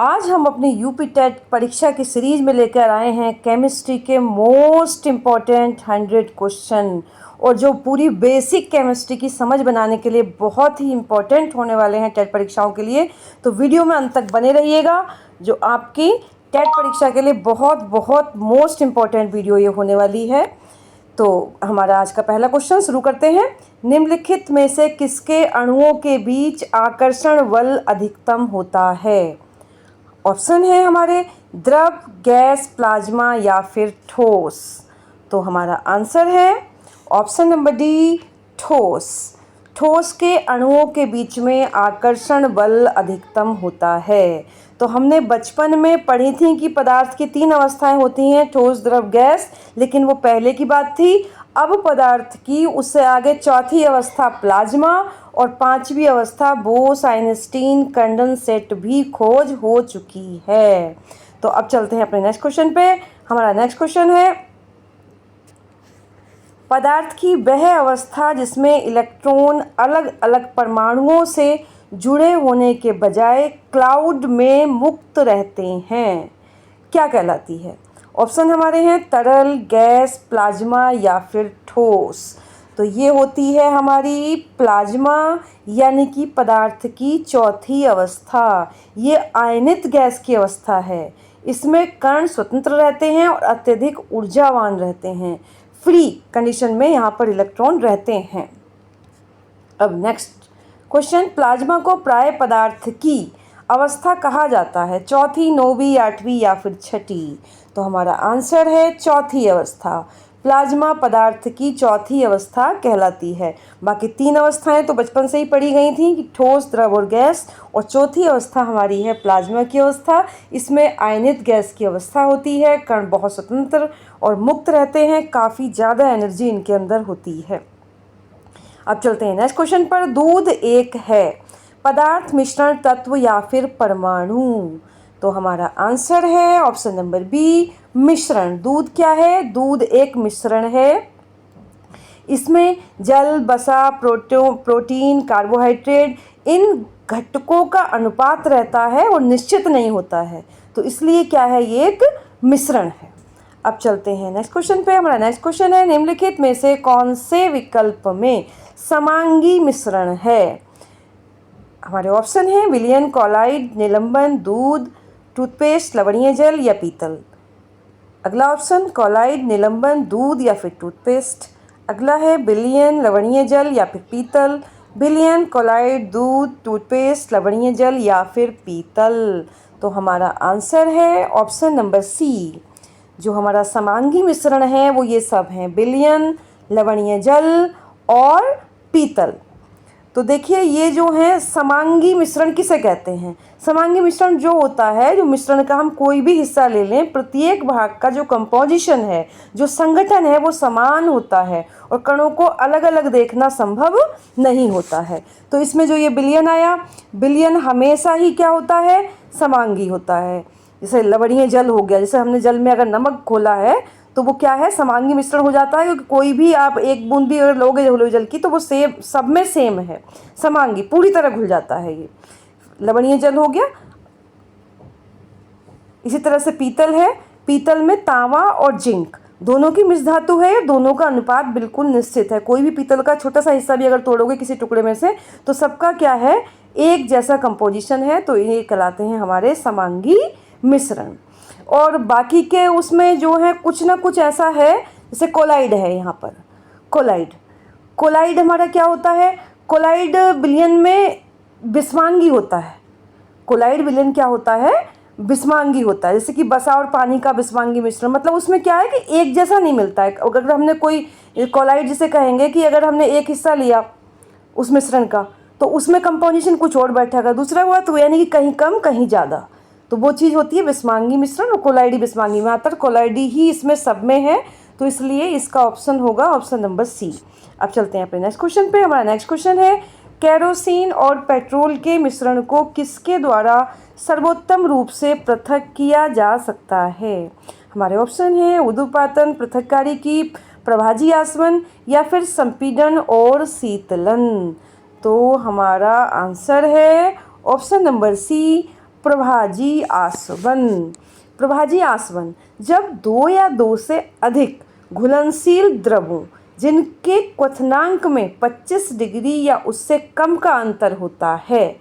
आज हम अपनी यूपी टेट परीक्षा की सीरीज में लेकर आए हैं केमिस्ट्री के मोस्ट इम्पॉर्टेंट 100 क्वेश्चन, और जो पूरी बेसिक केमिस्ट्री की समझ बनाने के लिए बहुत ही इम्पॉर्टेंट होने वाले हैं टेट परीक्षाओं के लिए। तो वीडियो में अंत तक बने रहिएगा, जो आपकी टेट परीक्षा के लिए बहुत बहुत मोस्ट इम्पॉर्टेंट वीडियो ये होने वाली है। तो हमारा आज का पहला क्वेश्चन शुरू करते हैं। निम्नलिखित में से किसके अणुओं के बीच आकर्षण बल अधिकतम होता है? ऑप्शन है हमारे द्रव, गैस, प्लाज्मा या फिर ठोस। तो हमारा आंसर है ऑप्शन नंबर डी, ठोस। ठोस के अणुओं के बीच में आकर्षण बल अधिकतम होता है। तो हमने बचपन में पढ़ी थी कि पदार्थ की 3 अवस्थाएं होती हैं, ठोस, द्रव, गैस, लेकिन वो पहले की बात थी। अब पदार्थ की उससे आगे चौथी अवस्था प्लाज्मा और 5वीं अवस्था बोस-आइंस्टीन कंडेंसेट भी खोज हो चुकी है। तो अब चलते हैं अपने नेक्स्ट क्वेश्चन पे। हमारा नेक्स्ट क्वेश्चन है, पदार्थ की वह अवस्था जिसमें इलेक्ट्रॉन अलग अलग परमाणुओं से जुड़े होने के बजाय क्लाउड में मुक्त रहते हैं, क्या कहलाती है? ऑप्शन हमारे हैं तरल, गैस, प्लाज्मा या फिर ठोस। तो ये होती है हमारी प्लाज्मा, यानी कि पदार्थ की चौथी अवस्था। ये आयनित गैस की अवस्था है। इसमें कण स्वतंत्र रहते हैं और अत्यधिक ऊर्जावान रहते हैं। फ्री कंडीशन में यहाँ पर इलेक्ट्रॉन रहते हैं। अब नेक्स्ट क्वेश्चन, प्लाज्मा को प्राय पदार्थ की अवस्था कहा जाता है? चौथी, 9वीं, 8वीं या फिर 6ठी? तो हमारा आंसर है चौथी अवस्था। प्लाज्मा पदार्थ की चौथी अवस्था कहलाती है। बाकी 3 अवस्थाएं तो बचपन से ही पढ़ी गई थी कि ठोस, द्रव और गैस, और चौथी अवस्था हमारी है प्लाज्मा की अवस्था। इसमें आयनित गैस की अवस्था होती है। कण बहुत स्वतंत्र और मुक्त रहते हैं, काफ़ी ज़्यादा एनर्जी इनके अंदर होती है। अब चलते हैं नेक्स्ट क्वेश्चन पर। दूध एक है पदार्थ, मिश्रण, तत्व या फिर परमाणु? तो हमारा आंसर है ऑप्शन नंबर बी, मिश्रण। दूध क्या है? दूध एक मिश्रण है। इसमें जल, वसा, प्रोटीन, कार्बोहाइड्रेट, इन घटकों का अनुपात रहता है और निश्चित नहीं होता है। तो इसलिए क्या है, ये एक मिश्रण है। अब चलते हैं नेक्स्ट क्वेश्चन पे। हमारा नेक्स्ट क्वेश्चन है, निम्नलिखित में से कौन से विकल्प में समांगी मिश्रण है? हमारे ऑप्शन हैं विलयन, कॉलाइड, निलंबन, दूध, टूथपेस्ट, लवणीय जल या पीतल। अगला ऑप्शन कॉलाइड, निलंबन, दूध या फिर टूथपेस्ट। अगला है विलयन, लवणीय जल या फिर पीतल। विलयन, कॉलाइड, दूध, टूथपेस्ट, लवणीय जल या फिर पीतल। तो हमारा आंसर है ऑप्शन नंबर सी। जो हमारा समांगी मिश्रण है वो ये सब हैं, विलयन, लवणीय जल और पीतल। तो देखिए, ये जो है समांगी मिश्रण किसे कहते हैं? समांगी मिश्रण जो होता है, जो मिश्रण का हम कोई भी हिस्सा ले लें, प्रत्येक भाग का जो कंपोजिशन है, जो संगठन है, वो समान होता है और कणों को अलग अलग देखना संभव नहीं होता है। तो इसमें जो ये विलयन आया, विलयन हमेशा ही क्या होता है? समांगी होता है। जैसे लवणीय जल हो गया, जैसे हमने जल में अगर नमक घोला है तो वो क्या है? समांगी मिश्रण हो जाता है, क्योंकि कोई भी आप एक बूंद भी अगर लोगे घुले जल की तो वो सेम, सब में सेम है, समांगी, पूरी तरह घुल जाता है। ये लवणीय जल हो गया। इसी तरह से पीतल है, पीतल में तांबा और जिंक दोनों की मिश्र धातु है, दोनों का अनुपात बिल्कुल निश्चित है। कोई भी पीतल का छोटा सा हिस्सा भी अगर तोड़ोगे किसी टुकड़े में से तो सबका क्या है? एक जैसा कंपोजिशन है। तो ये कहलाते हैं हमारे समांगी मिश्रण। और बाकी के उसमें जो है कुछ ना कुछ ऐसा है, जैसे कोलाइड है। यहाँ पर कोलाइड हमारा क्या होता है? कोलाइड विलयन में विषमांगी होता है। कोलाइड विलयन क्या होता है? विषमांगी होता है। जैसे कि वसा और पानी का विषमांगी मिश्रण, मतलब उसमें क्या है कि एक जैसा नहीं मिलता है। अगर हमने कोई कोलाइड जिसे कहेंगे कि अगर हमने एक हिस्सा लिया उस मिश्रण का तो उसमें कंपोजिशन कुछ और बैठेगा, दूसरा हुआ तो यानी कि कहीं कम कहीं ज़्यादा, तो वो चीज़ होती है विषमांगी मिश्रण। और कोलाइडी विषमांगी, मात्र कोलाइडी ही इसमें सब में है, तो इसलिए इसका ऑप्शन होगा ऑप्शन नंबर सी। अब चलते हैं अपने नेक्स्ट क्वेश्चन पे। हमारा नेक्स्ट क्वेश्चन है, केरोसिन और पेट्रोल के मिश्रण को किसके द्वारा सर्वोत्तम रूप से पृथक किया जा सकता है? हमारे ऑप्शन हैं उदुपातन, पृथक्कारी की, प्रभाजी आसवन या फिर संपीडन और शीतलन। तो हमारा आंसर है ऑप्शन नंबर सी, प्रभाजी आसवन। प्रभाजी आसवन जब दो या दो से अधिक घुलनशील द्रवों जिनके क्वथनांक में 25 डिग्री या उससे कम का अंतर होता है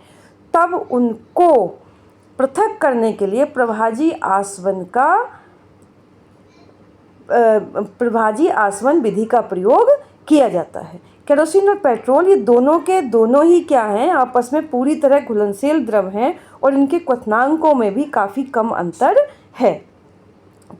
तब उनको पृथक करने के लिए प्रभाजी आसवन विधि का प्रयोग किया जाता है। केरोसिन और पेट्रोल ये दोनों के दोनों ही क्या हैं, आपस में पूरी तरह घुलनशील द्रव हैं और इनके क्वथनांकों में भी काफ़ी कम अंतर है।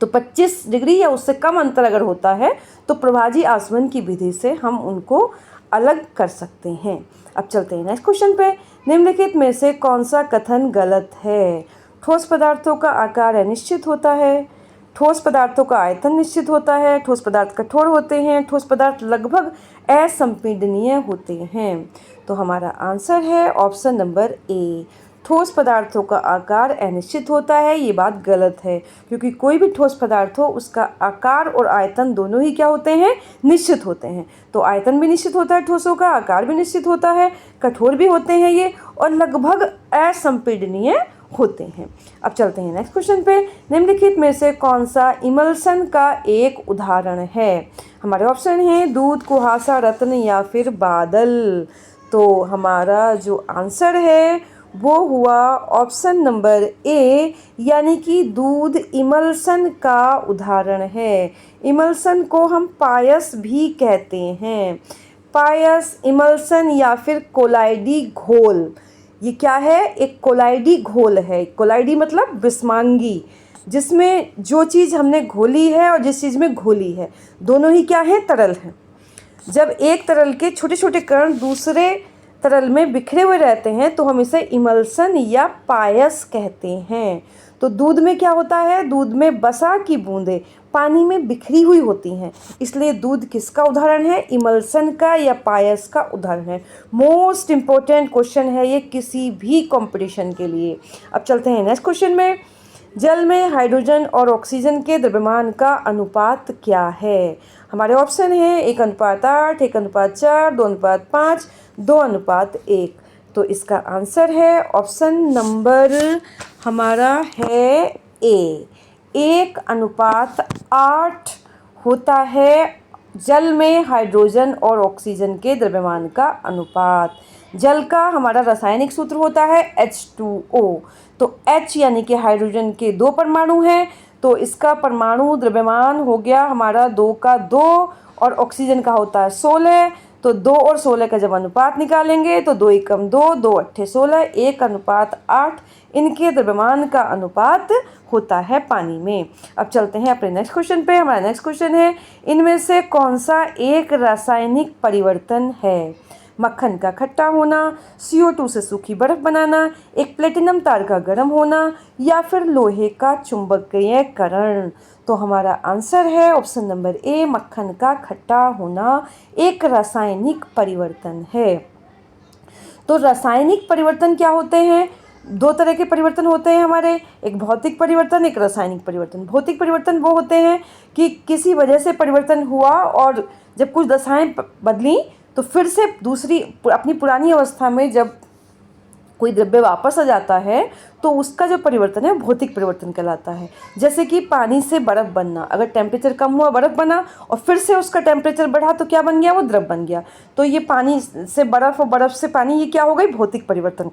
तो 25 डिग्री या उससे कम अंतर अगर होता है तो प्रभाजी आसवन की विधि से हम उनको अलग कर सकते हैं। अब चलते हैं नेक्स्ट क्वेश्चन पे। निम्नलिखित में से कौन सा कथन गलत है? ठोस पदार्थों का आकार अनिश्चित होता है, ठोस पदार्थों का आयतन निश्चित होता है, ठोस पदार्थ कठोर होते हैं, ठोस पदार्थ लगभग असंपीडनीय होते हैं। तो हमारा आंसर है ऑप्शन नंबर ए, ठोस पदार्थों का आकार अनिश्चित होता है। ये बात गलत है क्योंकि कोई भी ठोस पदार्थ हो उसका आकार और आयतन दोनों ही क्या होते हैं, निश्चित होते हैं। तो आयतन भी निश्चित होता है ठोसों का, आकार भी निश्चित होता है, कठोर भी होते हैं ये और लगभग असंपीडनीय होते हैं। अब चलते हैं नेक्स्ट क्वेश्चन पे। निम्नलिखित में से कौन सा इमल्सन का एक उदाहरण है? हमारे ऑप्शन हैं दूध, कुहासा, रत्न या फिर बादल। तो हमारा जो आंसर है वो हुआ ऑप्शन नंबर ए, यानी कि दूध इमल्सन का उदाहरण है। इमल्सन को हम पायस भी कहते हैं। पायस, इमल्सन या फिर कोलाइडी घोल, ये क्या है? एक कोलाइडी घोल है। कोलाइडी मतलब विस्मांगी, जिसमें जो चीज़ हमने घोली है और जिस चीज़ में घोली है दोनों ही क्या है? तरल हैं। जब एक तरल के छोटे छोटे कण दूसरे तरल में बिखरे हुए रहते हैं तो हम इसे इमल्सन या पायस कहते हैं। तो दूध में क्या होता है? दूध में वसा की बूंदें पानी में बिखरी हुई होती हैं, इसलिए दूध किसका उदाहरण है? इमल्सन का या पायस का उदाहरण है। मोस्ट इम्पोर्टेंट क्वेश्चन है ये किसी भी कंपटीशन के लिए। अब चलते हैं नेक्स्ट क्वेश्चन में। जल में हाइड्रोजन और ऑक्सीजन के द्रव्यमान का अनुपात क्या है? हमारे ऑप्शन है 1:8, 1:4, 2:5, 2:1। तो इसका आंसर है ऑप्शन नंबर हमारा है ए, 1:8 होता है जल में हाइड्रोजन और ऑक्सीजन के द्रव्यमान का अनुपात। जल का हमारा रासायनिक सूत्र होता है H2O। तो H यानी कि हाइड्रोजन के 2 परमाणु हैं, तो इसका परमाणु द्रव्यमान हो गया हमारा 2 का 2 और ऑक्सीजन का होता है 16। तो 2 और 16 का जब अनुपात निकालेंगे तो 2 एकम 2, 2 अट्ठे 16, 1:8 इनके द्रव्यमान का अनुपात होता है पानी में। अब चलते हैं अपने नेक्स्ट क्वेश्चन पे। हमारा नेक्स्ट क्वेश्चन है इनमें से कौन सा एक रासायनिक परिवर्तन है? मक्खन का खट्टा होना, CO2 से सूखी बर्फ बनाना, एक प्लेटिनम तार का गर्म होना या फिर लोहे का चुंबकीयकरण। तो हमारा आंसर है ऑप्शन नंबर ए, मक्खन का खट्टा होना एक रासायनिक परिवर्तन है। तो रासायनिक परिवर्तन क्या होते हैं? 2 तरह के परिवर्तन होते हैं हमारे, एक भौतिक परिवर्तन, एक रासायनिक परिवर्तन। भौतिक परिवर्तन वो होते हैं कि किसी वजह से परिवर्तन हुआ और जब कुछ दशाएं बदली तो फिर से दूसरी अपनी पुरानी अवस्था में जब कोई द्रव्य वापस आ जाता है तो उसका जो परिवर्तन है भौतिक परिवर्तन कहलाता है। जैसे कि पानी से बर्फ़ बनना, अगर टेम्परेचर कम हुआ बर्फ़ बना और फिर से उसका टेम्परेचर बढ़ा तो क्या बन गया? वो द्रव बन गया। तो ये पानी से बर्फ़ और बर्फ़ से पानी, ये क्या हो गई? भौतिक परिवर्तन।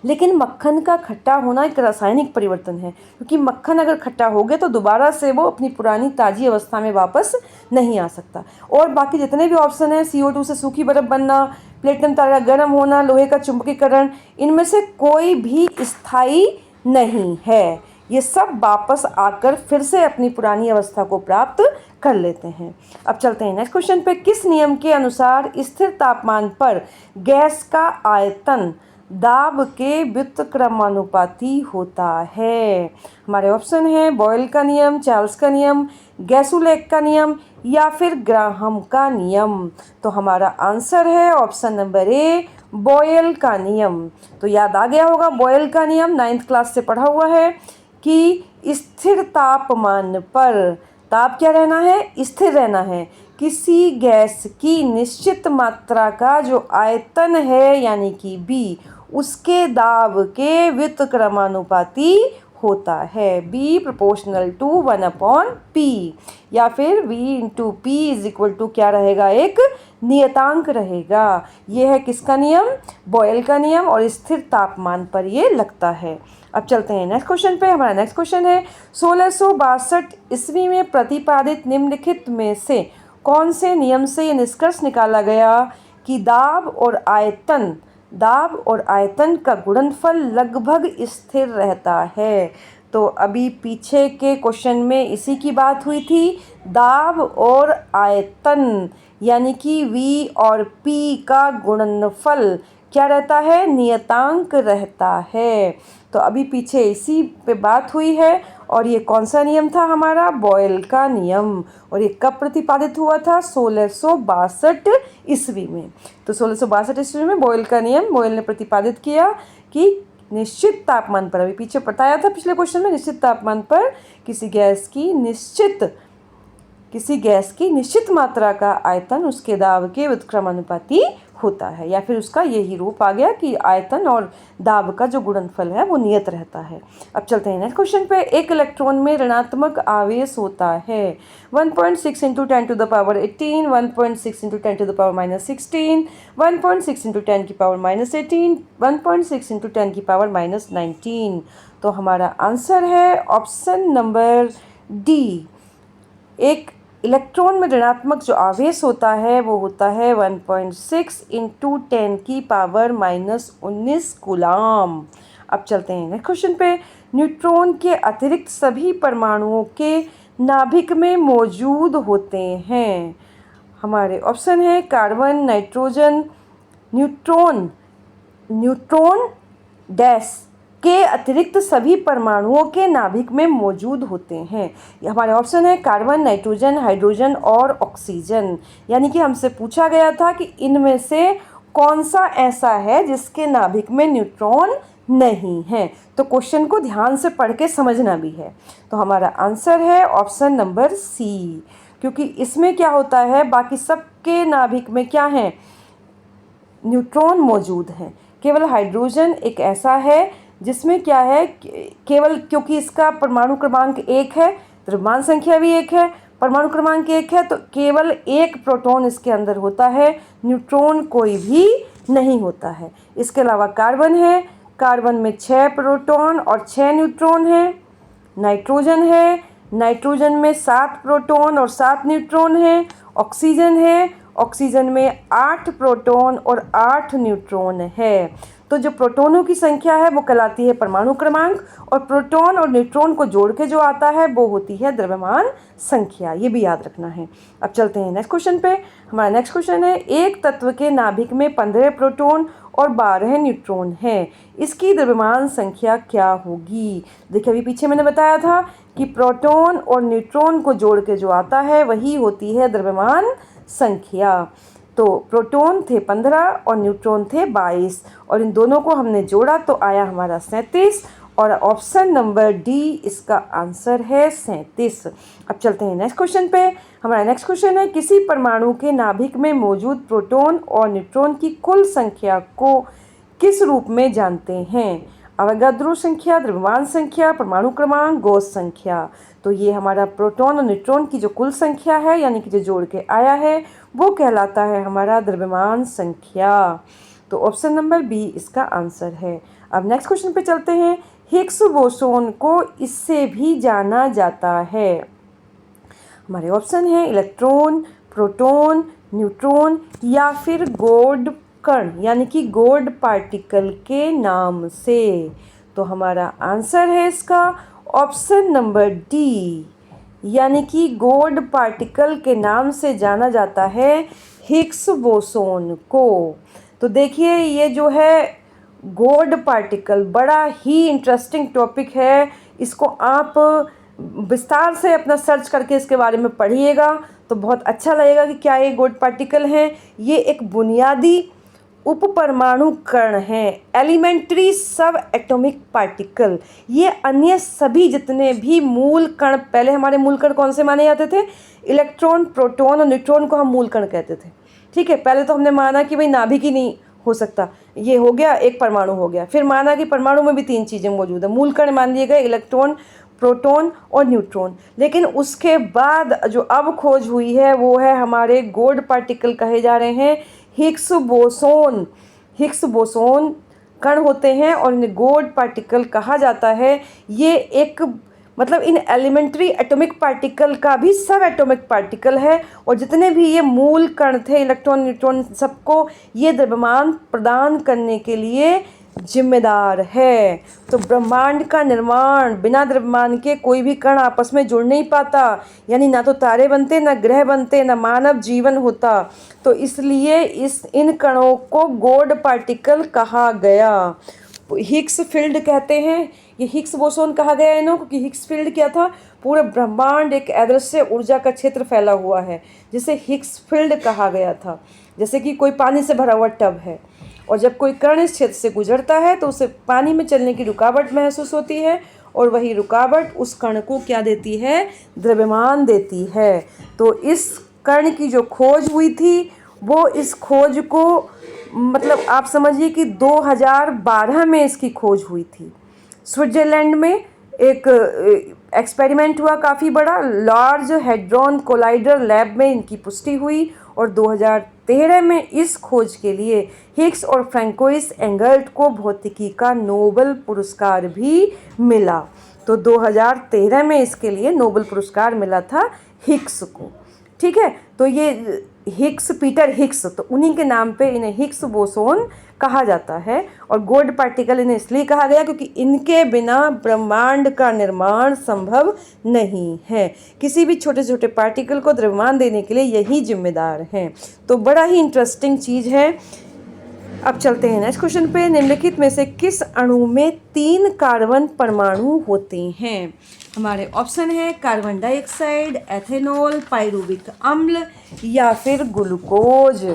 लेकिन मक्खन का खट्टा होना एक रासायनिक परिवर्तन है, क्योंकि मक्खन अगर खट्टा हो गया तो दोबारा से वो अपनी पुरानी ताज़ी अवस्था में वापस नहीं आ सकता। और बाकी जितने भी ऑप्शन हैं, CO2 से सूखी बर्फ़ बनना, प्लेटिनम तार का गर्म होना, लोहे का चुंबकीकरण, इनमें से कोई भी स्थायी नहीं है। ये सब वापस आकर फिर से अपनी पुरानी अवस्था को प्राप्त कर लेते हैं। अब चलते हैं नेक्स्ट क्वेश्चन पे। किस नियम के अनुसार स्थिर तापमान पर गैस का आयतन दाब के व्युत्क्रमानुपाती होता है? हमारे ऑप्शन हैं बॉयल का नियम, चार्ल्स का नियम, गैसुलेक का नियम या फिर ग्राहम का नियम। तो हमारा आंसर है ऑप्शन नंबर ए, बॉयल का नियम। तो याद आ गया होगा बॉयल का नियम, 9th क्लास से पढ़ा हुआ है कि स्थिर तापमान पर, ताप क्या रहना है? स्थिर रहना है। किसी गैस की निश्चित मात्रा का जो आयतन है यानी कि B, उसके दाब के व्युत्क्रमानुपाती होता है। B प्रोपोर्शनल टू 1/P, या फिर V into P is equal to क्या रहेगा, एक नियतांक रहेगा। यह है किसका नियम, बॉयल का नियम, और स्थिर तापमान पर ये लगता है। अब चलते हैं नेक्स्ट क्वेश्चन पे। हमारा नेक्स्ट क्वेश्चन है 1662 ईस्वी में प्रतिपादित निम्नलिखित में से कौन से नियम से ये निष्कर्ष निकाला गया कि दाब और आयतन का गुणनफल लगभग स्थिर रहता है। तो अभी पीछे के क्वेश्चन में इसी की बात हुई थी, दाब और आयतन यानी कि V और P का गुणनफल क्या रहता है, नियतांक रहता है। तो अभी पीछे इसी पे बात हुई है, और ये कौन सा नियम था हमारा, बॉयल का नियम, और ये कब प्रतिपादित हुआ था, 1662 ईस्वी में। तो 1662 ईस्वी में बॉयल ने प्रतिपादित किया कि निश्चित तापमान पर, अभी पीछे बताया था पिछले क्वेश्चन में, निश्चित तापमान पर किसी गैस की निश्चित मात्रा का आयतन उसके दाब के व्युत्क्रमानुपाती होता है, या फिर उसका यही रूप आ गया कि आयतन और दाब का जो गुणनफल है वो नियत रहता है। अब चलते हैं नेक्स्ट क्वेश्चन पे। एक इलेक्ट्रॉन में ऋणात्मक आवेश होता है 1.6 × 10⁻18, 1.6 × 10⁻16, 1.6 × 10⁻18, 1.6 × 10⁻19। तो हमारा आंसर है ऑप्शन नंबर डी। एक इलेक्ट्रॉन में ऋणात्मक जो आवेश होता है वो होता है 1.6 × 10⁻19 कूलाम। अब चलते हैं नेक्स्ट क्वेश्चन पे। न्यूट्रॉन के अतिरिक्त सभी परमाणुओं के नाभिक में मौजूद होते हैं। हमारे ऑप्शन है कार्बन, नाइट्रोजन, न्यूट्रॉन डैश के अतिरिक्त सभी परमाणुओं के नाभिक में मौजूद होते हैं। ये हमारे ऑप्शन है कार्बन, नाइट्रोजन, हाइड्रोजन और ऑक्सीजन। यानी कि हमसे पूछा गया था कि इनमें से कौन सा ऐसा है जिसके नाभिक में न्यूट्रॉन नहीं है। तो क्वेश्चन को ध्यान से पढ़ के समझना भी है। तो हमारा आंसर है ऑप्शन नंबर सी, क्योंकि इसमें क्या होता है, बाकी सबके नाभिक में क्या है, न्यूट्रॉन मौजूद हैं। केवल हाइड्रोजन एक ऐसा है जिसमें क्या है, केवल क्योंकि इसका परमाणु क्रमांक 1 है, द्रव्यमान संख्या भी 1 है, परमाणु क्रमांक 1 है, तो केवल एक प्रोटॉन इसके अंदर होता है, न्यूट्रॉन कोई भी नहीं होता है। इसके अलावा कार्बन है, कार्बन में 6 प्रोटॉन और 6 न्यूट्रॉन है। नाइट्रोजन है, नाइट्रोजन में 7 प्रोटॉन और 7 न्यूट्रॉन है। ऑक्सीजन है, ऑक्सीजन में 8 प्रोटॉन और 8 न्यूट्रॉन है। तो जो प्रोटॉनों की संख्या है वो कहलाती है परमाणु क्रमांक, और प्रोटॉन और न्यूट्रॉन को जोड़ के जो आता है वो होती है द्रव्यमान संख्या। ये भी याद रखना है। अब चलते हैं नेक्स्ट क्वेश्चन पे। हमारा नेक्स्ट क्वेश्चन है एक तत्व के नाभिक में 15 प्रोटॉन और 12 न्यूट्रॉन है, इसकी द्रव्यमान संख्या क्या होगी। देखिए अभी पीछे मैंने बताया था कि प्रोटॉन और न्यूट्रॉन को जोड़ के जो आता है वही होती है द्रव्यमान संख्या। तो प्रोटॉन थे 15 और न्यूट्रॉन थे 22, और इन दोनों को हमने जोड़ा तो आया हमारा 37, और ऑप्शन नंबर डी इसका आंसर है 37। अब चलते हैं नेक्स्ट क्वेश्चन पे। हमारा नेक्स्ट क्वेश्चन है किसी परमाणु के नाभिक में मौजूद प्रोटॉन और न्यूट्रॉन की कुल संख्या को किस रूप में जानते हैं। अवोगाद्रो संख्या, द्रव्यमान संख्या, परमाणु क्रमांक, गॉस संख्या। तो ये हमारा प्रोटॉन और न्यूट्रॉन की जो कुल संख्या है यानी कि जो जोड़ के आया है वो कहलाता है हमारा द्रव्यमान संख्या। तो ऑप्शन नंबर बी इसका आंसर है। अब नेक्स्ट क्वेश्चन पे चलते हैं। हिग्स बोसोन को इससे भी जाना जाता है। हमारे ऑप्शन है इलेक्ट्रॉन, प्रोटॉन, न्यूट्रॉन या फिर गॉड कण यानी कि गॉड पार्टिकल के नाम से। तो हमारा आंसर है इसका ऑप्शन नंबर डी, यानी कि गॉड पार्टिकल के नाम से जाना जाता है हिग्स बोसोन को। तो देखिए ये जो है गॉड पार्टिकल बड़ा ही इंटरेस्टिंग टॉपिक है, इसको आप विस्तार से अपना सर्च करके इसके बारे में पढ़िएगा तो बहुत अच्छा लगेगा कि क्या ये गॉड पार्टिकल हैं। ये एक बुनियादी उप परमाणु कण हैं, एलिमेंट्री सब एटॉमिक पार्टिकल। ये अन्य सभी जितने भी मूल कण, पहले हमारे मूल कण कौन से माने जाते थे, इलेक्ट्रॉन, प्रोटॉन और न्यूट्रॉन को हम मूल कण कहते थे। ठीक है, पहले तो हमने माना कि भाई नाभिक ही नहीं हो सकता। ये हो गया, एक परमाणु हो गया। फिर माना कि परमाणु में भी 3 चीज़ें मौजूद है, मूल कण मान लिए गए, इलेक्ट्रॉन, प्रोटॉन और न्यूट्रॉन। लेकिन उसके बाद जो अब खोज हुई है वो है हमारे गॉड पार्टिकल कहे जा रहे हैं, हिग्स बोसोन। हिग्स बोसोन कण होते हैं और इन्हें गॉड पार्टिकल कहा जाता है। ये एक मतलब इन एलिमेंट्री एटॉमिक पार्टिकल का भी सब एटॉमिक पार्टिकल है, और जितने भी ये मूल कण थे, इलेक्ट्रॉन, न्यूट्रॉन, सबको ये द्रव्यमान प्रदान करने के लिए जिम्मेदार है। तो ब्रह्मांड का निर्माण बिना द्रव्यमान के कोई भी कण आपस में जुड़ नहीं पाता, यानी ना तो तारे बनते, ना ग्रह बनते, ना मानव जीवन होता। तो इसलिए इन कणों को गॉड पार्टिकल कहा गया। हिग्स फील्ड कहते हैं, ये हिग्स बोसोन कहा गया इन्हों, क्योंकि हिग्स फील्ड क्या था, पूरा ब्रह्मांड एक अदृश्य ऊर्जा का क्षेत्र फैला हुआ है, जिसे हिग्स फील्ड कहा गया था। जैसे कि कोई पानी से भरा हुआ टब है, और जब कोई कण इस क्षेत्र से गुजरता है तो उसे पानी में चलने की रुकावट महसूस होती है, और वही रुकावट उस कण को क्या देती है, द्रव्यमान देती है। तो इस कण की जो खोज हुई थी, वो इस खोज को मतलब आप समझिए कि 2012 में इसकी खोज हुई थी। स्विट्ज़रलैंड में एक एक्सपेरिमेंट हुआ काफ़ी बड़ा, लार्ज हैड्रॉन कोलाइडर लैब में इनकी पुष्टि हुई, और 2013 में इस खोज के लिए हिग्स और फ्रैंकोइस एंगर्ट को भौतिकी का नोबेल पुरस्कार भी मिला। तो 2013 में इसके लिए नोबेल पुरस्कार मिला था हिग्स को। ठीक है, तो ये हिग्स, पीटर हिग्स, तो उन्हीं के नाम पे इन्हें हिग्स बोसोन कहा जाता है। और गॉड पार्टिकल इन्हें इसलिए कहा गया क्योंकि इनके बिना ब्रह्मांड का निर्माण संभव नहीं है। किसी भी छोटे छोटे पार्टिकल को द्रव्यमान देने के लिए यही जिम्मेदार हैं। तो बड़ा ही इंटरेस्टिंग चीज़ है। अब चलते हैं नेक्स्ट क्वेश्चन पे। निम्नलिखित में से किस अणु में 3 कार्बन परमाणु होते हैं? हमारे ऑप्शन है कार्बन डाइऑक्साइड, एथेनॉल, पाइरुविक अम्ल या फिर ग्लूकोज।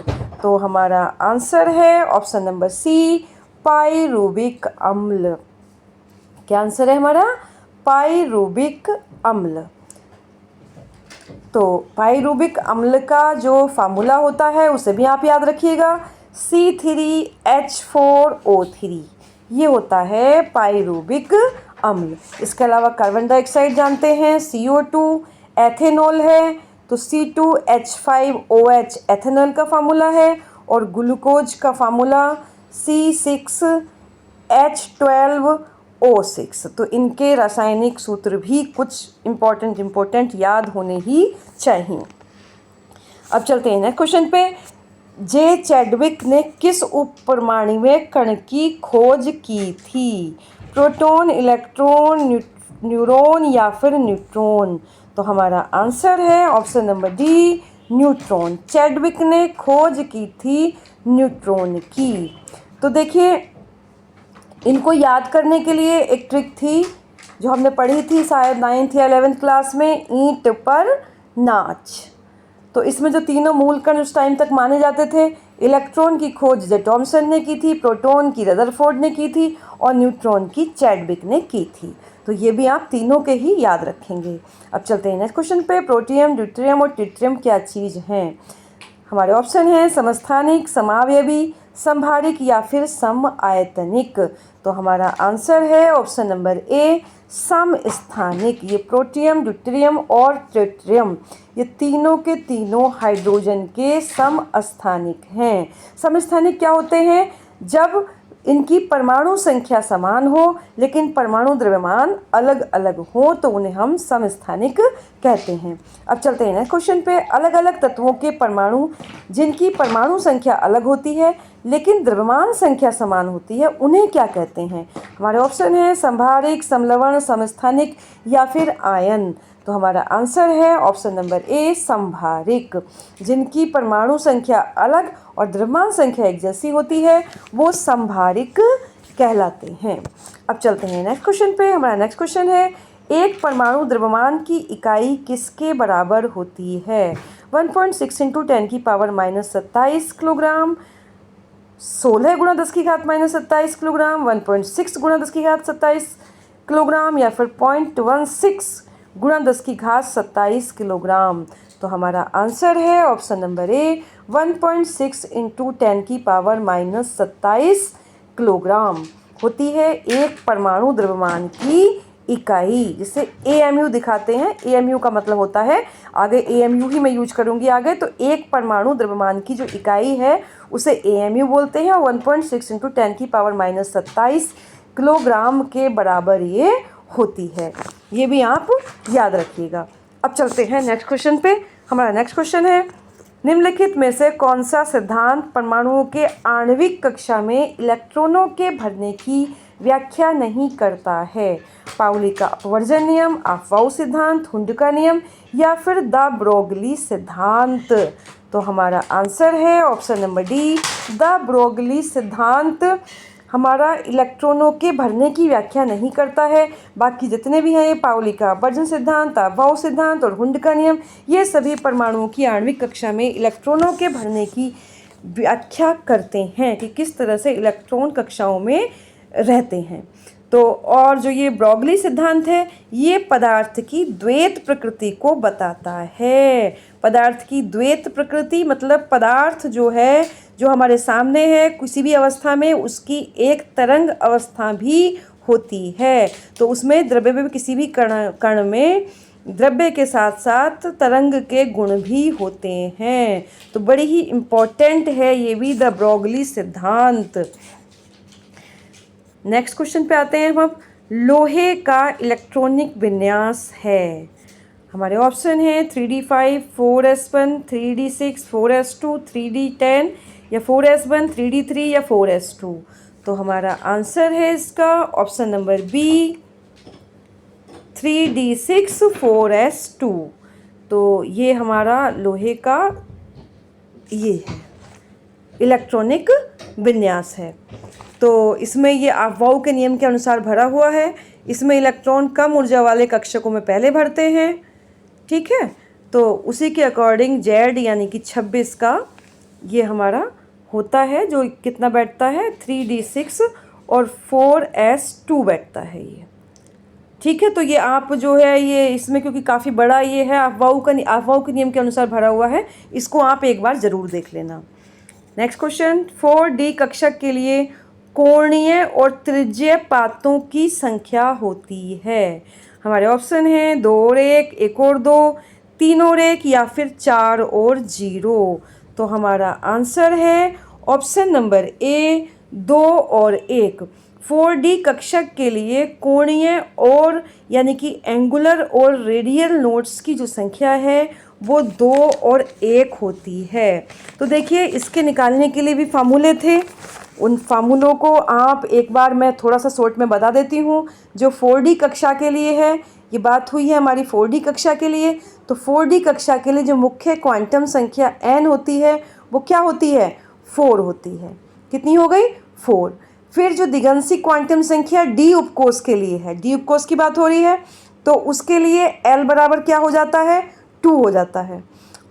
तो हमारा आंसर है ऑप्शन नंबर सी, पाइरुविक अम्ल। क्या आंसर है हमारा? पाइरुविक अम्ल। तो पाइरुविक अम्ल का जो फार्मूला होता है उसे भी आप याद रखिएगा, C3H4O3, ये होता है पाइरुविक अम्ल। इसके अलावा कार्बन डाइऑक्साइड जानते हैं, CO2, एथेनॉल है तो C2H5OH एथेनॉल का फार्मूला है, और ग्लूकोज का फार्मूला C6H12O6। तो इनके रासायनिक सूत्र भी कुछ इम्पोर्टेंट याद होने ही चाहिए। अब चलते हैं नेक्स्ट क्वेश्चन पे। जे चैडविक ने किस उप परमाणु कण की खोज की थी? प्रोटॉन, इलेक्ट्रॉन, न्यूरॉन या फिर न्यूट्रॉन? तो हमारा आंसर है option number D, neutron. Chadwick ने खोज की थी न्यूट्रॉन की। तो देखिए, इनको याद करने के लिए एक ट्रिक थी जो हमने पढ़ी थी शायद 9th या 11th क्लास में, ईंट पर नाच। तो इसमें जो तीनों मूल कण उस टाइम तक माने जाते थे, इलेक्ट्रॉन की खोज जे टॉमसन ने की थी, प्रोटॉन की रदरफोर्ड ने की थी, और न्यूट्रॉन की चैडविक ने की थी। तो ये भी आप तीनों के ही याद रखेंगे। अब चलते हैं नेक्स्ट क्वेश्चन पे। प्रोटियम, ड्यूटेरियम और ट्रिटियम क्या चीज़ हैं? हमारे ऑप्शन हैं समस्थानिक, समावयवी, समभारिक या फिर समआयतनिक। तो हमारा आंसर है ऑप्शन नंबर ए, समस्थानिक। ये प्रोटियम, ड्यूटेरियम और ट्रिटियम, ये तीनों के तीनों हाइड्रोजन के समस्थानिक हैं। समस्थानिक क्या होते हैं? जब इनकी परमाणु संख्या समान हो लेकिन परमाणु द्रव्यमान अलग अलग हो तो उन्हें हम समस्थानिक कहते हैं। अब चलते हैं नेक्स्ट क्वेश्चन पे। अलग अलग तत्वों के परमाणु जिनकी परमाणु संख्या अलग होती है लेकिन द्रव्यमान संख्या समान होती है, उन्हें क्या कहते हैं? हमारे ऑप्शन है समभारिक, समलवण, समस्थानिक या फिर आयन। तो हमारा आंसर है ऑप्शन नंबर ए, समभारिक। जिनकी परमाणु संख्या अलग और द्रव्यमान संख्या एक जैसी होती है वो समभारिक कहलाते हैं। अब चलते हैं नेक्स्ट क्वेश्चन पे। हमारा नेक्स्ट क्वेश्चन है, एक परमाणु द्रव्यमान की इकाई किसके बराबर होती है? 1.6 × 10⁻27 किलोग्राम, 16 × 10⁻27 किलोग्राम, 1.6 × 10⁻27 किलोग्राम या फिर 0.16 × 10⁻27 किलोग्राम। तो हमारा आंसर है ऑप्शन नंबर ए 1.6 इंटू 10⁻⁻27 किलोग्राम होती है एक परमाणु द्रव्यमान की इकाई, जिसे AMU दिखाते हैं। AMU का मतलब होता है, आगे AMU ही मैं यूज करूँगी आगे, तो एक परमाणु द्रव्यमान की जो इकाई है उसे AMU बोलते हैं। 1.6 इंटू 10⁻⁻27 किलोग्राम के बराबर ये होती है। ये भी आप याद रखिएगा। अब चलते हैं नेक्स्ट क्वेश्चन पे। हमारा नेक्स्ट क्वेश्चन है, निम्नलिखित में से कौन सा सिद्धांत परमाणुओं के आणविक कक्षा में इलेक्ट्रॉनों के भरने की व्याख्या नहीं करता है? पाउली का अपवर्जन नियम, अफबाउ सिद्धांत, हुंड का नियम या फिर द ब्रोगली सिद्धांत? तो हमारा आंसर है option number D, the Broglie सिद्धांत हमारा इलेक्ट्रॉनों के भरने की व्याख्या नहीं करता है। बाकी जितने भी हैं, ये पाउली का अपवर्जन सिद्धांत, अफबाउ सिद्धांत और हुंड का नियम, ये सभी परमाणुओं की आणविक कक्षा में इलेक्ट्रॉनों के भरने की व्याख्या करते हैं कि किस तरह से इलेक्ट्रॉन कक्षाओं में रहते हैं। तो और जो ये ब्रोगली सिद्धांत है, ये पदार्थ की द्वैत प्रकृति को बताता है। पदार्थ की द्वैत प्रकृति मतलब पदार्थ जो है, जो हमारे सामने है, किसी भी अवस्था में उसकी एक तरंग अवस्था भी होती है। तो उसमें द्रव्य में किसी भी कण में द्रव्य के साथ साथ तरंग के गुण भी होते हैं। तो बड़ी ही इम्पोर्टेंट है ये भी द ब्रोगली सिद्धांत। नेक्स्ट क्वेश्चन पे आते हैं हम। लोहे का इलेक्ट्रॉनिक विन्यास है, हमारे ऑप्शन है 3d5, 4s1, 3d6, 4s2, 3d10 या 4s1, 3d3 या 4s2। तो हमारा आंसर है इसका option number B 3d6, 4s2। तो ये हमारा लोहे का ये है इलेक्ट्रॉनिक विन्यास है। तो इसमें ये अफबाउ के नियम के अनुसार भरा हुआ है। इसमें इलेक्ट्रॉन कम ऊर्जा वाले कक्षकों में पहले भरते हैं, ठीक है। तो उसी के अकॉर्डिंग जेड यानी कि 26 का ये हमारा होता है, जो कितना बैठता है 3d6 और 4s2 बैठता है ये, ठीक है। तो ये आप जो है ये इसमें क्योंकि काफ़ी बड़ा ये है, अफबाउ के नियम के अनुसार भरा हुआ है, इसको आप एक बार ज़रूर देख लेना। नेक्स्ट क्वेश्चन, 4D कक्षक के लिए कोणीय और त्रिज्यीय पातों की संख्या होती है। हमारे ऑप्शन हैं 2 और 1, 1 और 2, 3 और 1 या फिर 4 और 0। तो हमारा आंसर है ऑप्शन नंबर ए 2 और 1। 4D कक्षक के लिए कोणीय और यानी कि एंगुलर और रेडियल नोड्स की जो संख्या है वो 2 और 1 होती है। तो देखिए इसके निकालने के लिए भी फार्मूले थे, उन फार्मूलों को आप एक बार मैं थोड़ा सा शॉर्ट में बता देती हूँ। जो 4D कक्षा के लिए है, ये बात हुई है हमारी 4D कक्षा के लिए। तो 4D कक्षा के लिए जो मुख्य क्वांटम संख्या n होती है वो क्या होती है 4 होती है। कितनी हो गई 4। फिर जो दिगंशी क्वांटम संख्या d उपकोष के लिए है, d उपकोष की बात हो रही है, तो उसके लिए l बराबर क्या हो जाता है 2 हो जाता है।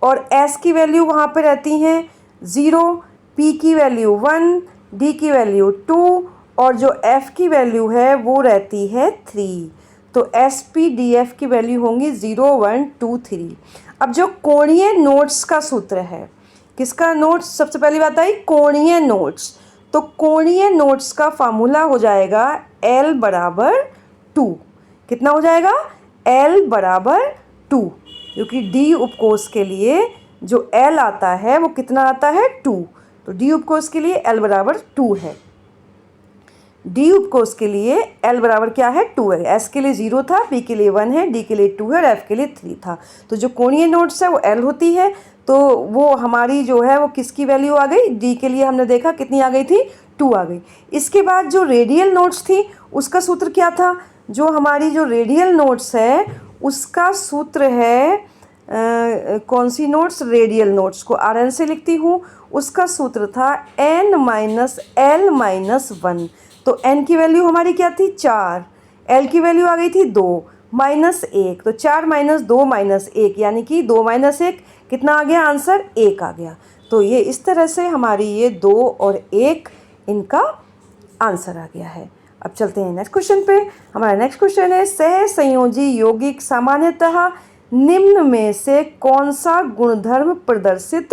और s की वैल्यू वहाँ पे रहती हैं 0, p की वैल्यू 1, d की वैल्यू 2 और जो f की वैल्यू है वो रहती है 3। तो SPDF की वैल्यू होंगी 0, 1, 2, 3। अब जो कोणीय नोड्स का सूत्र है, किसका नोड्स, सबसे पहली बात आई कोणीय नोड्स। तो कोणीय नोड्स का फार्मूला हो जाएगा L बराबर 2। कितना हो जाएगा L बराबर 2, क्योंकि D उपकोष के लिए जो L आता है वो कितना आता है 2। तो D उपकोष के लिए L बराबर 2 है। D उपकोष के लिए L बराबर क्या है 2 है। S के लिए 0 था, P के लिए 1 है, D के लिए 2 है और F के लिए 3 था। तो जो कोणीय नोड्स है वो L होती है। तो वो हमारी जो है वो किसकी वैल्यू आ गई, D के लिए हमने देखा कितनी आ गई थी 2 आ गई। इसके बाद जो रेडियल नोड्स थी उसका सूत्र क्या था, जो हमारी जो रेडियल नोड्स है उसका सूत्र है कौन सी नोड्स, रेडियल नोड्स को RN से लिखती हूँ। उसका सूत्र था n-L-1। तो n की वैल्यू हमारी क्या थी 4, L की वैल्यू आ गई थी 2, -1। तो 4 - 2 - 1 यानी कि 2 - 1 कितना आ गया आंसर 1 आ गया। तो ये इस तरह से हमारी ये 2 और 1 इनका आंसर आ गया है। अब चलते हैं नेक्स्ट क्वेश्चन पे। हमारा नेक्स्ट क्वेश्चन है, सहसंयोजी यौगिक सामान्यतः निम्न में से कौन सा गुणधर्म प्रदर्शित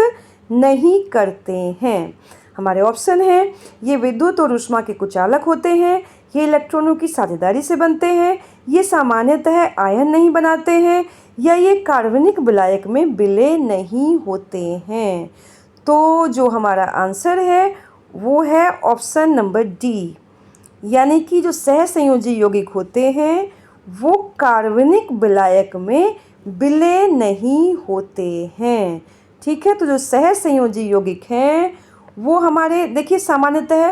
नहीं करते हैं? हमारे ऑप्शन हैं, ये विद्युत और ऊष्मा के कुचालक होते हैं, ये इलेक्ट्रॉनों की साझेदारी से बनते हैं, ये सामान्यतः आयन नहीं बनाते हैं, या ये कार्बनिक विलायक में विलय नहीं होते हैं। तो जो हमारा आंसर है वो है ऑप्शन नंबर डी, यानी कि जो सहसंयोजी यौगिक होते हैं वो कार्बनिक विलायक में विलय नहीं होते हैं। ठीक है, तो जो सहसंयोजी यौगिक हैं वो हमारे, देखिए सामान्यतः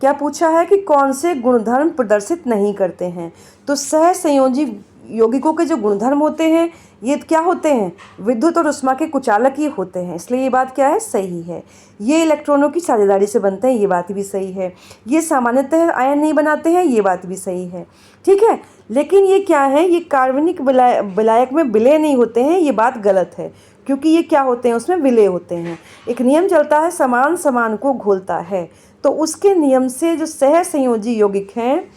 क्या पूछा है कि कौन से गुणधर्म प्रदर्शित नहीं करते हैं। तो सहसंयोजी यौगिकों के जो गुणधर्म होते हैं ये क्या होते हैं? विद्युत और ऊष्मा के कुचालक ही होते हैं, इसलिए ये बात क्या है? सही है। ये इलेक्ट्रॉनों की साझेदारी से बनते हैं, ये बात भी सही है। ये सामान्यतः आयन नहीं बनाते हैं, ये बात भी सही है। ठीक है, लेकिन ये क्या है? ये कार्बनिक विलायक में विलय नहीं होते हैं, ये बात गलत है, क्योंकि ये क्या होते हैं? उसमें विलय होते हैं। एक नियम चलता है, समान समान को घोलता है, तो उसके नियम से जो सहसंयोजी यौगिक हैं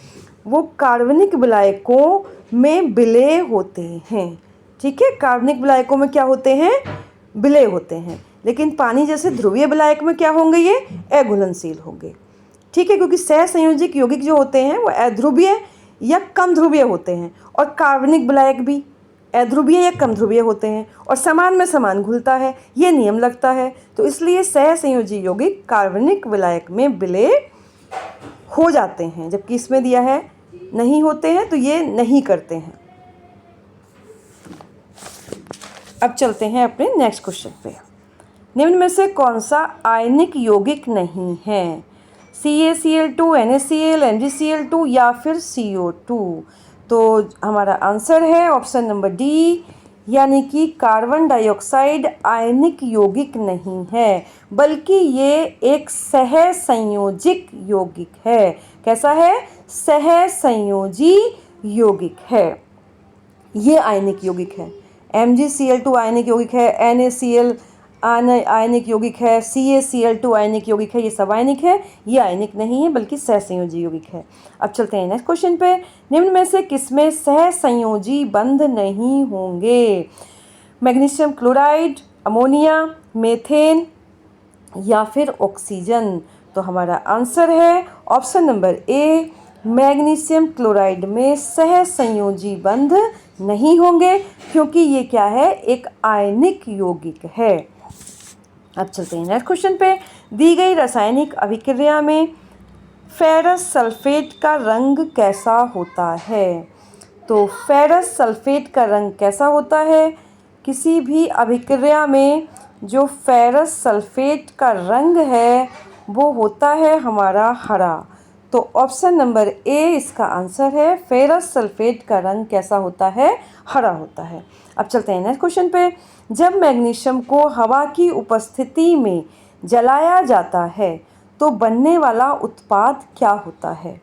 वो कार्बनिक विलायकों में विलय होते हैं। ठीक है, कार्बनिक विलायकों में क्या होते हैं? विलय होते हैं। लेकिन पानी जैसे ध्रुवीय विलायक में क्या होंगे? ये अघुलनशील होंगे। ठीक है, क्योंकि सहसंयोजिक यौगिक जो होते हैं वो अध्रुवीय या कम ध्रुवीय होते हैं, और कार्बनिक विलायक भी अध्रुवीय या कम ध्रुवीय होते हैं, और समान में समान घुलता है, ये नियम लगता है। तो इसलिए सहसंयोजी यौगिक कार्बनिक विलायक में विलय हो जाते हैं, जबकि इसमें दिया है नहीं होते हैं, तो ये नहीं करते हैं। अब चलते हैं अपने नेक्स्ट क्वेश्चन पे। निम्न में से कौन सा आयनिक यौगिक नहीं है? CaCl2, NaCl, MgCl2 या फिर CO2? तो हमारा आंसर है ऑप्शन नंबर डी, यानी कि कार्बन डाइऑक्साइड आयनिक यौगिक नहीं है, बल्कि ये एक सहसंयोजिक यौगिक है। कैसा है? सहसंयोजी यौगिक है, ये आयनिक यौगिक है। MgCl2 आयनिक यौगिक है, NaCl आयनिक यौगिक है, CaCl2 आयनिक यौगिक है, ये सब आयनिक है, ये आयनिक नहीं है बल्कि सहसंयोजी यौगिक है। अब चलते हैं नेक्स्ट क्वेश्चन पे। निम्न में से किसमें सहसंयोजी बंध नहीं होंगे? मैग्नीशियम क्लोराइड, अमोनिया, मीथेन या फिर ऑक्सीजन? तो हमारा आंसर है ऑप्शन नंबर ए, मैग्नीशियम क्लोराइड में सहसंयोजी बंध नहीं होंगे, क्योंकि ये क्या है? एक आयनिक यौगिक है। अब चलते हैं नेक्स्ट क्वेश्चन पे। दी गई रासायनिक अभिक्रिया में फेरस सल्फेट का रंग कैसा होता है? तो फेरस सल्फेट का रंग कैसा होता है? किसी भी अभिक्रिया में जो फेरस सल्फेट का रंग है वो होता है हमारा हरा। तो ऑप्शन नंबर ए इसका आंसर है। फेरस सल्फेट का रंग कैसा होता है? हरा होता है। अब चलते हैं नेक्स्ट क्वेश्चन पे। जब मैग्नीशियम को हवा की उपस्थिति में जलाया जाता है तो बनने वाला उत्पाद क्या होता है?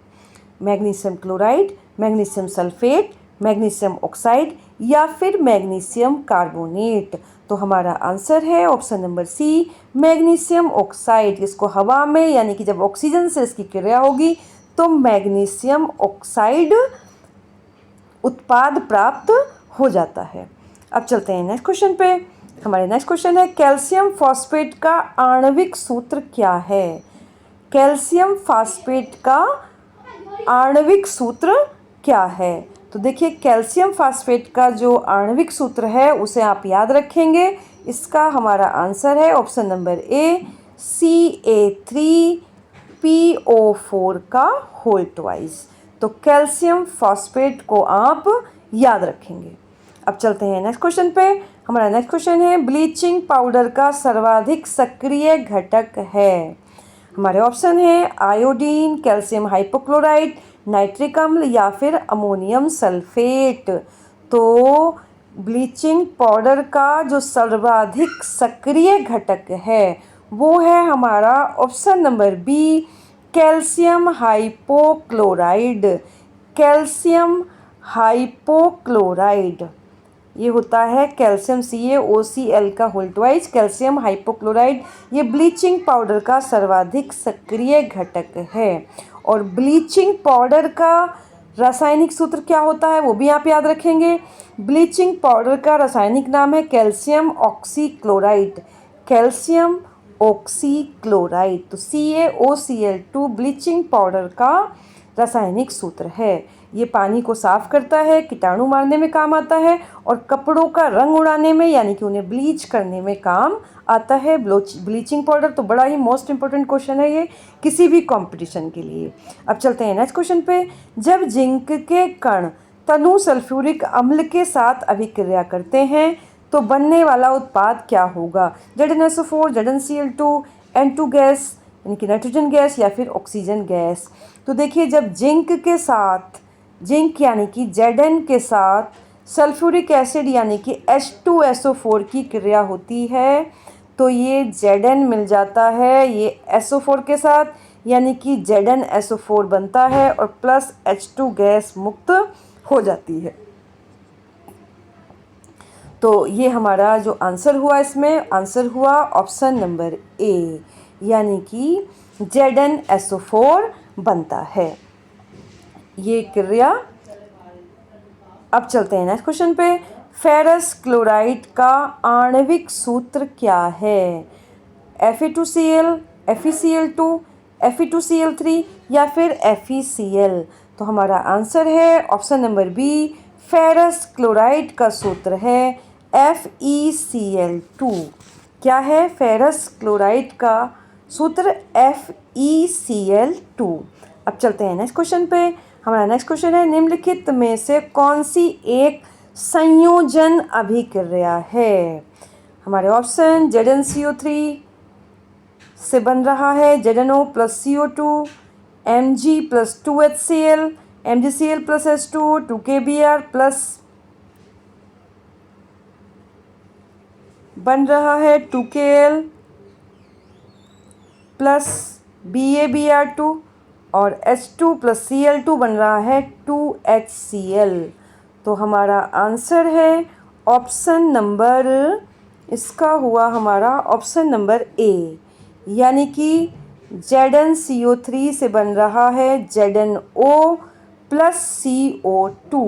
Magnesium chloride, magnesium sulphate, magnesium oxide या फिर मैग्नीशियम कार्बोनेट? तो हमारा आंसर है option number C, magnesium oxide. इसको हवा में, यानी कि जब ऑक्सीजन से इसकी क्रिया होगी तो मैग्नीशियम ऑक्साइड उत्पाद प्राप्त हो जाता है। अब चलते हैं नेक्स्ट क्वेश्चन पे। हमारे नेक्स्ट क्वेश्चन है, कैल्शियम फॉस्फेट का आणविक सूत्र क्या है? कैल्शियम फॉस्फेट का आणविक सूत्र क्या है? तो देखिए, कैल्शियम फॉस्फेट का जो आणविक सूत्र है उसे आप याद रखेंगे। इसका हमारा आंसर है ऑप्शन नंबर ए, Ca3PO4 का होल ट्वाइस। तो कैल्शियम फॉस्फेट को आप याद रखेंगे। अब चलते हैं नेक्स्ट क्वेश्चन पे। हमारा नेक्स्ट क्वेश्चन है, ब्लीचिंग पाउडर का सर्वाधिक सक्रिय घटक है? हमारे ऑप्शन है आयोडीन, कैल्शियम हाइपोक्लोराइट, नाइट्रिक अम्ल या फिर अमोनियम सल्फेट। तो ब्लीचिंग पाउडर का जो सर्वाधिक सक्रिय घटक है वो है हमारा option number B, calcium hypochlorite. Calcium hypochlorite ये होता है कैल्शियम CaOCl का होल ट्वाइस, कैल्शियम हाइपोक्लोराइड। ये ब्लीचिंग पाउडर का सर्वाधिक सक्रिय घटक है। और ब्लीचिंग पाउडर का रासायनिक सूत्र क्या होता है वो भी आप याद रखेंगे। ब्लीचिंग पाउडर का रासायनिक नाम है कैल्शियम ऑक्सीक्लोराइड, कैल्शियम ऑक्सीक्लोराइड। तो CaOCl2 ब्लीचिंग पाउडर का रासायनिक सूत्र है। ये पानी को साफ करता है, कीटाणु मारने में काम आता है और कपड़ों का रंग उड़ाने में यानी कि उन्हें ब्लीच करने में काम आता है। ब्लीचिंग पाउडर तो बड़ा ही मोस्ट इम्पोर्टेंट क्वेश्चन है ये किसी भी कंपटीशन के लिए। अब चलते हैं नेक्स्ट क्वेश्चन पे। जब जिंक के कण तनु सल्फ्यूरिक अम्ल के साथ अभिक्रिया करते हैं तो बनने वाला उत्पाद क्या होगा? ZnSO4, ZnCl2, N2 गैस यानी कि नाइट्रोजन गैस या फिर ऑक्सीजन गैस। तो देखिए जब जिंक यानी कि Zn के साथ सल्फ्यूरिक एसिड यानी कि H2SO4 की क्रिया होती है तो ये Zn मिल जाता है ये SO4 के साथ यानी कि ZnSO4 बनता है और प्लस H2 गैस मुक्त हो जाती है। तो ये हमारा जो आंसर हुआ इसमें आंसर हुआ ऑप्शन नंबर ए यानी कि ZnSO4 बनता है ये क्रिया। अब चलते हैं नेक्स्ट क्वेश्चन पे। फेरस क्लोराइड का आणविक सूत्र क्या है? Fe2Cl, FeCl2, Fe2Cl3 या फिर FeCl। तो हमारा आंसर है option number B, ferrous chloride का सूत्र है FeCl2। क्या है फेरस क्लोराइड का सूत्र? FeCl2। अब चलते हैं नेक्स्ट क्वेश्चन पे। हमारा नेक्स्ट क्वेश्चन है निम्नलिखित में से कौन सी एक संयोजन अभिक्रिया है? हमारे ऑप्शन ZnCO3 से बन रहा है ZnO plus CO2, Mg plus 2HCl, MgCl plus H2, 2KBr plus बन रहा है 2KL प्लस BaBr2 और H2 प्लस Cl2 बन रहा है 2HCl। तो हमारा आंसर है ऑप्शन नंबर इसका हुआ हमारा ऑप्शन नंबर ए यानी कि ZnCO3 से बन रहा है ZnO प्लस CO2।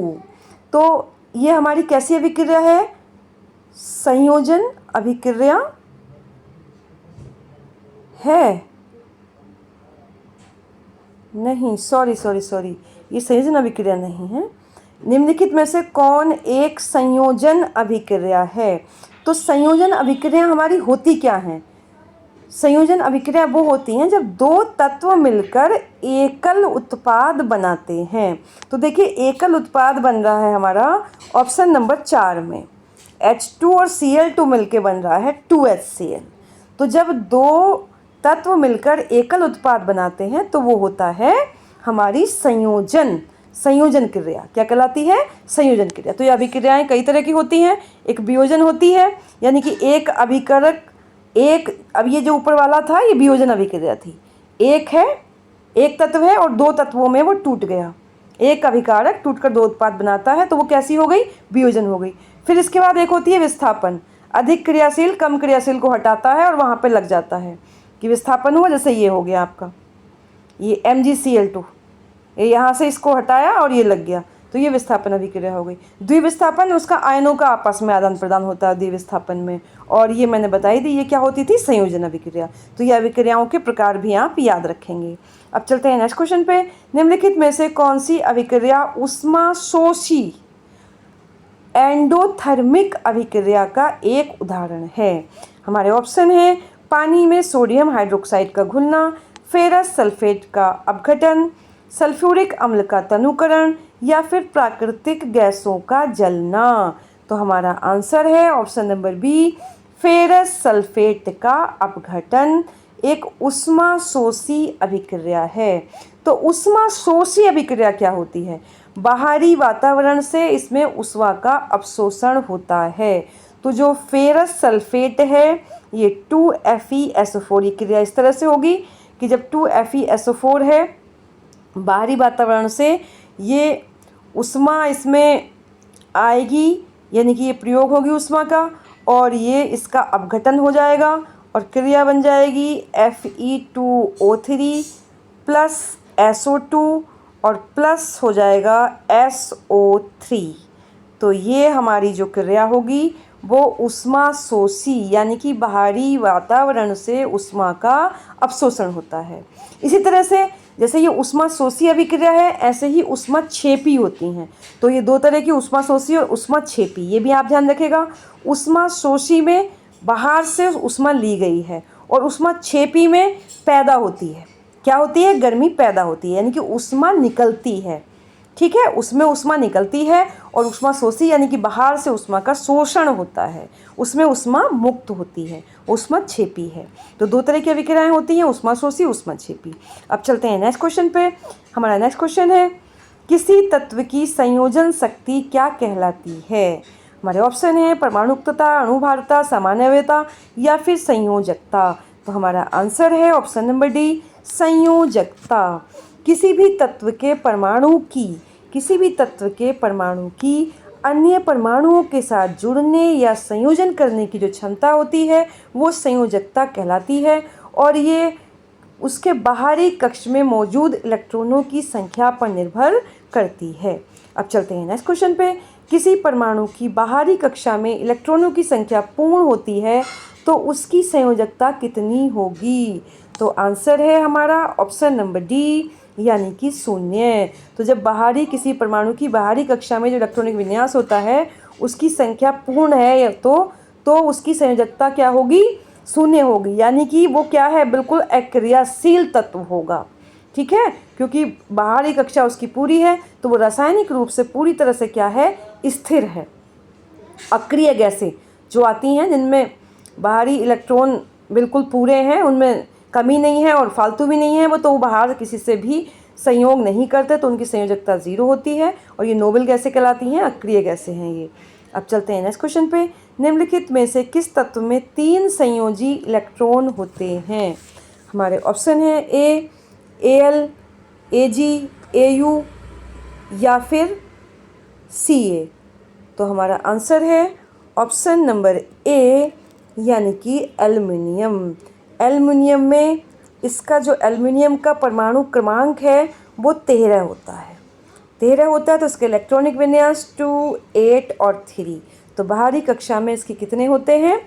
तो ये हमारी कैसी अभिक्रिया है? संयोजन अभिक्रिया है। नहीं, सॉरी, ये संयोजन अभिक्रिया नहीं है। निम्नलिखित में से कौन एक संयोजन अभिक्रिया है? तो संयोजन अभिक्रिया हमारी होती क्या है? संयोजन अभिक्रिया वो होती हैं जब दो तत्व मिलकर एकल उत्पाद बनाते हैं। तो देखिए एकल उत्पाद बन रहा है हमारा ऑप्शन नंबर 4 में H2 और Cl2 मिलके बन रहा है 2HCl। तो जब दो तत्व मिलकर एकल उत्पाद बनाते हैं तो वो होता है हमारी संयोजन क्रिया। क्या कहलाती है? संयोजन क्रिया। तो ये अभिक्रियाएं कई तरह की होती हैं। एक वियोजन होती है यानी कि एक अभिकारक अब ये जो ऊपर वाला था ये वियोजन अभिक्रिया थी। एक तत्व है और दो तत्वों में वो टूट गया। एक अभिकारक टूटकर दो उत्पाद बनाता है तो वो कैसी हो गई? वियोजन हो गई। फिर इसके बाद एक होती है विस्थापन। अधिक क्रियाशील कम क्रियाशील को हटाता है और वहाँ पे लग जाता है कि विस्थापन हुआ। जैसे ये हो गया आपका ये MgCl2, ये यहाँ से इसको हटाया और ये लग गया तो ये विस्थापन अभिक्रिया हो गई। द्विविस्थापन उसका आयनों का आपस में आदान प्रदान होता है द्विविस्थापन में, और ये मैंने बताई थी ये क्या होती थी? संयोजन अभिक्रिया। तो ये अभिक्रियाओं के प्रकार भी आप याद रखेंगे। अब चलते हैं नेक्स्ट क्वेश्चन पे। निम्नलिखित में से कौन सी अभिक्रिया उष्माशोषी एंडोथर्मिक अभिक्रिया का एक उदाहरण है? हमारे ऑप्शन है पानी में सोडियम हाइड्रोक्साइड का घुलना, फेरस सल्फेट का अपघटन, सल्फ्यूरिक अम्ल का तनुकरण या फिर प्राकृतिक गैसों का जलना। तो हमारा आंसर है option number B, ferrous sulphate का अपघटन एक उष्माशोषी अभिक्रिया है। तो उष्माशोषी अभिक्रिया क्या होती है? बाहरी वातावरण से इसमें ऊष्मा का अवशोषण होता है। तो जो फेरस सल्फेट है ये 2FeSO4 क्रिया इस तरह से होगी कि जब 2FeSO4 है बाहरी वातावरण से ये ऊष्मा इसमें आएगी यानी कि ये प्रयोग होगी ऊष्मा का और ये इसका अपघटन हो जाएगा और क्रिया बन जाएगी Fe2O3 प्लस SO2 और प्लस हो जाएगा SO3। तो ये हमारी जो क्रिया होगी वो उष्मा शोषी यानी कि बाहरी वातावरण से उष्मा का अवशोषण होता है। इसी तरह से जैसे ये उष्मा शोषी अभिक्रिया है, ऐसे ही उष्मा क्षेपी होती हैं। तो ये दो तरह की उष्मा शोषी और उष्मा क्षेपी, ये भी आप ध्यान रखिएगा। उष्मा शोषी में बाहर से उष्मा ली गई है और उष्मा क्षेपी में पैदा होती है। क्या होती है? गर्मी पैदा होती है, यानी कि उष्मा निकलती है। ठीक है, उसमें उष्मा निकलती है। और उष्मा शोषी यानी कि बाहर से उष्मा का शोषण होता है, उसमें उष्मा मुक्त होती है, उष्मा क्षेपी है। तो दो तरह की अभिक्रियाएं होती हैं, उष्मा शोषी, उष्मा क्षेपी। अब चलते हैं नेक्स्ट क्वेश्चन पे। हमारा नेक्स्ट क्वेश्चन है, किसी तत्व की संयोजन शक्ति क्या कहलाती है? हमारे ऑप्शन है परमाणुकता, अणुभारता, सामान्यता या फिर संयोजकता। तो हमारा आंसर है ऑप्शन नंबर डी, संयोजकता। किसी भी तत्व के परमाणु की अन्य परमाणुओं के साथ जुड़ने या संयोजन करने की जो क्षमता होती है वो संयोजकता कहलाती है, और ये उसके बाहरी कक्ष में मौजूद इलेक्ट्रॉनों की संख्या पर निर्भर करती है। अब चलते हैं नेक्स्ट क्वेश्चन पे। किसी परमाणु की बाहरी कक्षा में इलेक्ट्रॉनों की संख्या पूर्ण होती है तो उसकी संयोजकता कितनी होगी? तो आंसर है हमारा ऑप्शन नंबर डी, यानी कि 0। तो जब किसी परमाणु की बाहरी कक्षा में जो इलेक्ट्रॉनिक विन्यास होता है उसकी संख्या पूर्ण है तो उसकी संयोजकता क्या होगी? 0 होगी, यानी कि वो क्या है? बिल्कुल अक्रियाशील तत्व होगा। ठीक है, क्योंकि बाहरी कक्षा उसकी पूरी है तो वो रासायनिक रूप से पूरी तरह से क्या है? स्थिर है। अक्रिय गैसें जो आती हैं जिनमें बाहरी इलेक्ट्रॉन बिल्कुल पूरे हैं, उनमें कमी नहीं है और फालतू भी नहीं है, वो तो बाहर किसी से भी संयोग नहीं करते, तो उनकी संयोजकता 0 होती है और ये नोबेल गैसें कहलाती हैं, अक्रिय गैसें हैं ये। अब चलते हैं नेक्स्ट क्वेश्चन पे। निम्नलिखित में से किस तत्व में 3 संयोजी इलेक्ट्रॉन होते हैं? हमारे ऑप्शन है ए, Al, Ag, Au या फिर Ca। तो हमारा आंसर है ऑप्शन नंबर ए, यानी कि एल्युमिनियम। एल्युमिनियम में इसका जो एल्युमिनियम का परमाणु क्रमांक है वो 13 होता है। 13 होता है तो इसके इलेक्ट्रॉनिक विन्यास 2, 8 और 3। तो बाहरी कक्षा में इसके कितने होते हैं?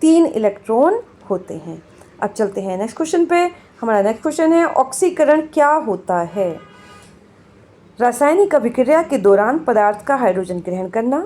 3 इलेक्ट्रॉन होते हैं। अब चलते हैं नेक्स्ट क्वेश्चन पे। हमारा नेक्स्ट क्वेश्चन है, ऑक्सीकरण क्या होता है? रासायनिक अभिक्रिया के दौरान पदार्थ का हाइड्रोजन ग्रहण करना,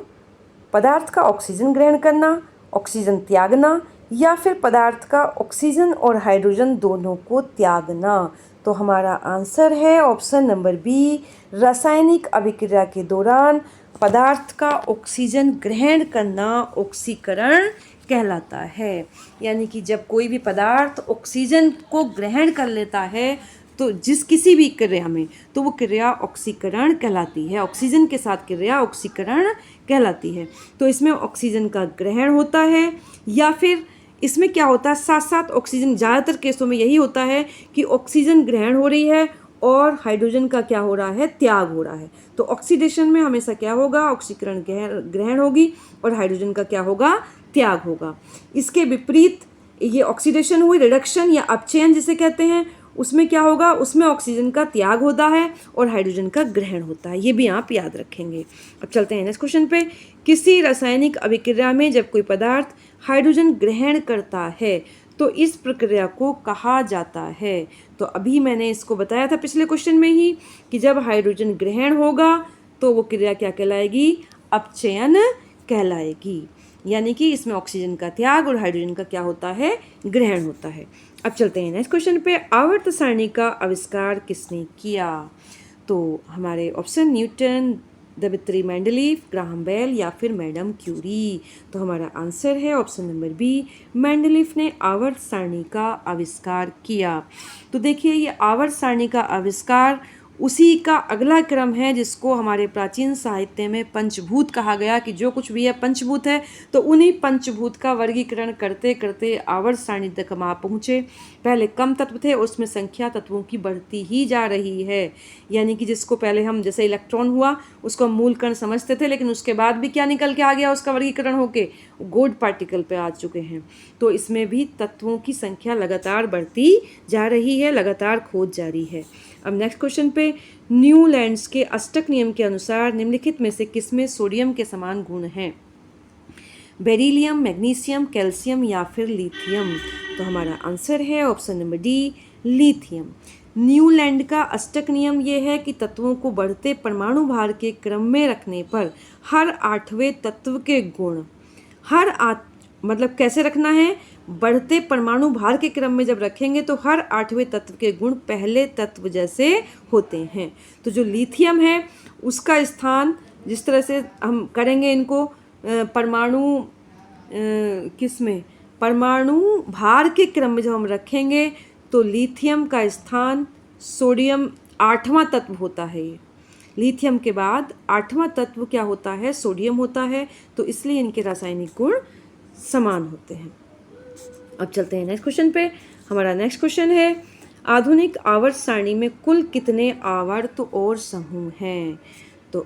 पदार्थ का ऑक्सीजन ग्रहण करना, ऑक्सीजन त्यागना या फिर पदार्थ का ऑक्सीजन और हाइड्रोजन दोनों को त्यागना। तो हमारा आंसर है ऑप्शन नंबर बी, रासायनिक अभिक्रिया के दौरान पदार्थ का ऑक्सीजन ग्रहण करना ऑक्सीकरण कहलाता है। यानी कि जब कोई भी पदार्थ ऑक्सीजन को ग्रहण कर लेता है तो किसी भी क्रिया में, तो वो क्रिया ऑक्सीकरण कहलाती है। ऑक्सीजन के साथ क्रिया ऑक्सीकरण कहलाती है। तो इसमें ऑक्सीजन का ग्रहण होता है या फिर इसमें क्या होता है, साथ साथ ऑक्सीजन, ज़्यादातर केसों में यही होता है कि ऑक्सीजन ग्रहण हो रही है और हाइड्रोजन का क्या हो रहा है? त्याग हो रहा है। तो ऑक्सीडेशन में हमेशा क्या होगा? ऑक्सीकरण ग्रहण होगी और हाइड्रोजन का क्या होगा? त्याग होगा। इसके विपरीत ये ऑक्सीडेशन हुई, रिडक्शन या अपचयन जिसे कहते हैं, उसमें क्या होगा? उसमें ऑक्सीजन का त्याग होता है और हाइड्रोजन का ग्रहण होता है। ये भी आप याद रखेंगे। अब चलते हैं नेक्स्ट क्वेश्चन पे। किसी रासायनिक अभिक्रिया में जब कोई पदार्थ हाइड्रोजन ग्रहण करता है तो इस प्रक्रिया को कहा जाता है? तो अभी मैंने इसको बताया था पिछले क्वेश्चन में ही कि जब हाइड्रोजन ग्रहण होगा तो वो क्रिया क्या कहलाएगी? अपचयन कहलाएगी। यानी कि इसमें ऑक्सीजन का त्याग और हाइड्रोजन का क्या होता है? ग्रहण होता है। अब चलते हैं नेक्स्ट क्वेश्चन पे। आवर्त सारणी का आविष्कार किसने किया? तो हमारे option Newton, Dmitri Mendeleev, Graham Bell या फिर मैडम क्यूरी। तो हमारा आंसर है ऑप्शन नंबर बी, मेंडलीफ ने आवर्त सारणी का आविष्कार किया। तो देखिए, ये आवर्त सारणी का आविष्कार उसी का अगला क्रम है जिसको हमारे प्राचीन साहित्य में पंचभूत कहा गया, कि जो कुछ भी है पंचभूत है। तो उन्हीं पंचभूत का वर्गीकरण करते करते आवर्त सारणी तक हम आ पहुँचे। पहले कम तत्व थे, उसमें संख्या तत्वों की बढ़ती ही जा रही है। यानी कि जिसको पहले हम, जैसे इलेक्ट्रॉन हुआ, उसको हम मूल कण समझते थे, लेकिन उसके बाद भी क्या निकल के आ गया? उसका वर्गीकरण होके गॉड पार्टिकल पे आ चुके हैं। तो इसमें भी तत्वों की संख्या लगातार बढ़ती जा रही है, लगातार खोज जारी है। अब नेक्स्ट क्वेश्चन पे, न्यूलैंड्स के अष्टक नियम के अनुसार निम्नलिखित में से किसमें सोडियम के समान गुण हैं? बेरिलियम, मैग्नीशियम, कैल्शियम या फिर लिथियम? तो हमारा आंसर है option number D, lithium. Newland का अष्टक नियम ये है कि तत्वों को बढ़ते परमाणु भार के क्रम में रखने पर हर 8वें तत्व के गुण मतलब कैसे रखना है? बढ़ते परमाणु भार के क्रम में जब रखेंगे तो हर 8वें तत्व के गुण पहले तत्व जैसे होते हैं। तो जो लिथियम है उसका स्थान जिस तरह से हम करेंगे इनको परमाणु परमाणु भार के क्रम में जब हम रखेंगे तो लिथियम का स्थान सोडियम 8वां तत्व होता है। ये लिथियम के बाद 8वां तत्व क्या होता है? सोडियम होता है। तो इसलिए इनके रासायनिक गुण समान होते हैं। अब चलते हैं नेक्स्ट क्वेश्चन पे। हमारा नेक्स्ट क्वेश्चन है, आधुनिक आवर्त सारणी में कुल कितने आवर्त और समूह हैं? तो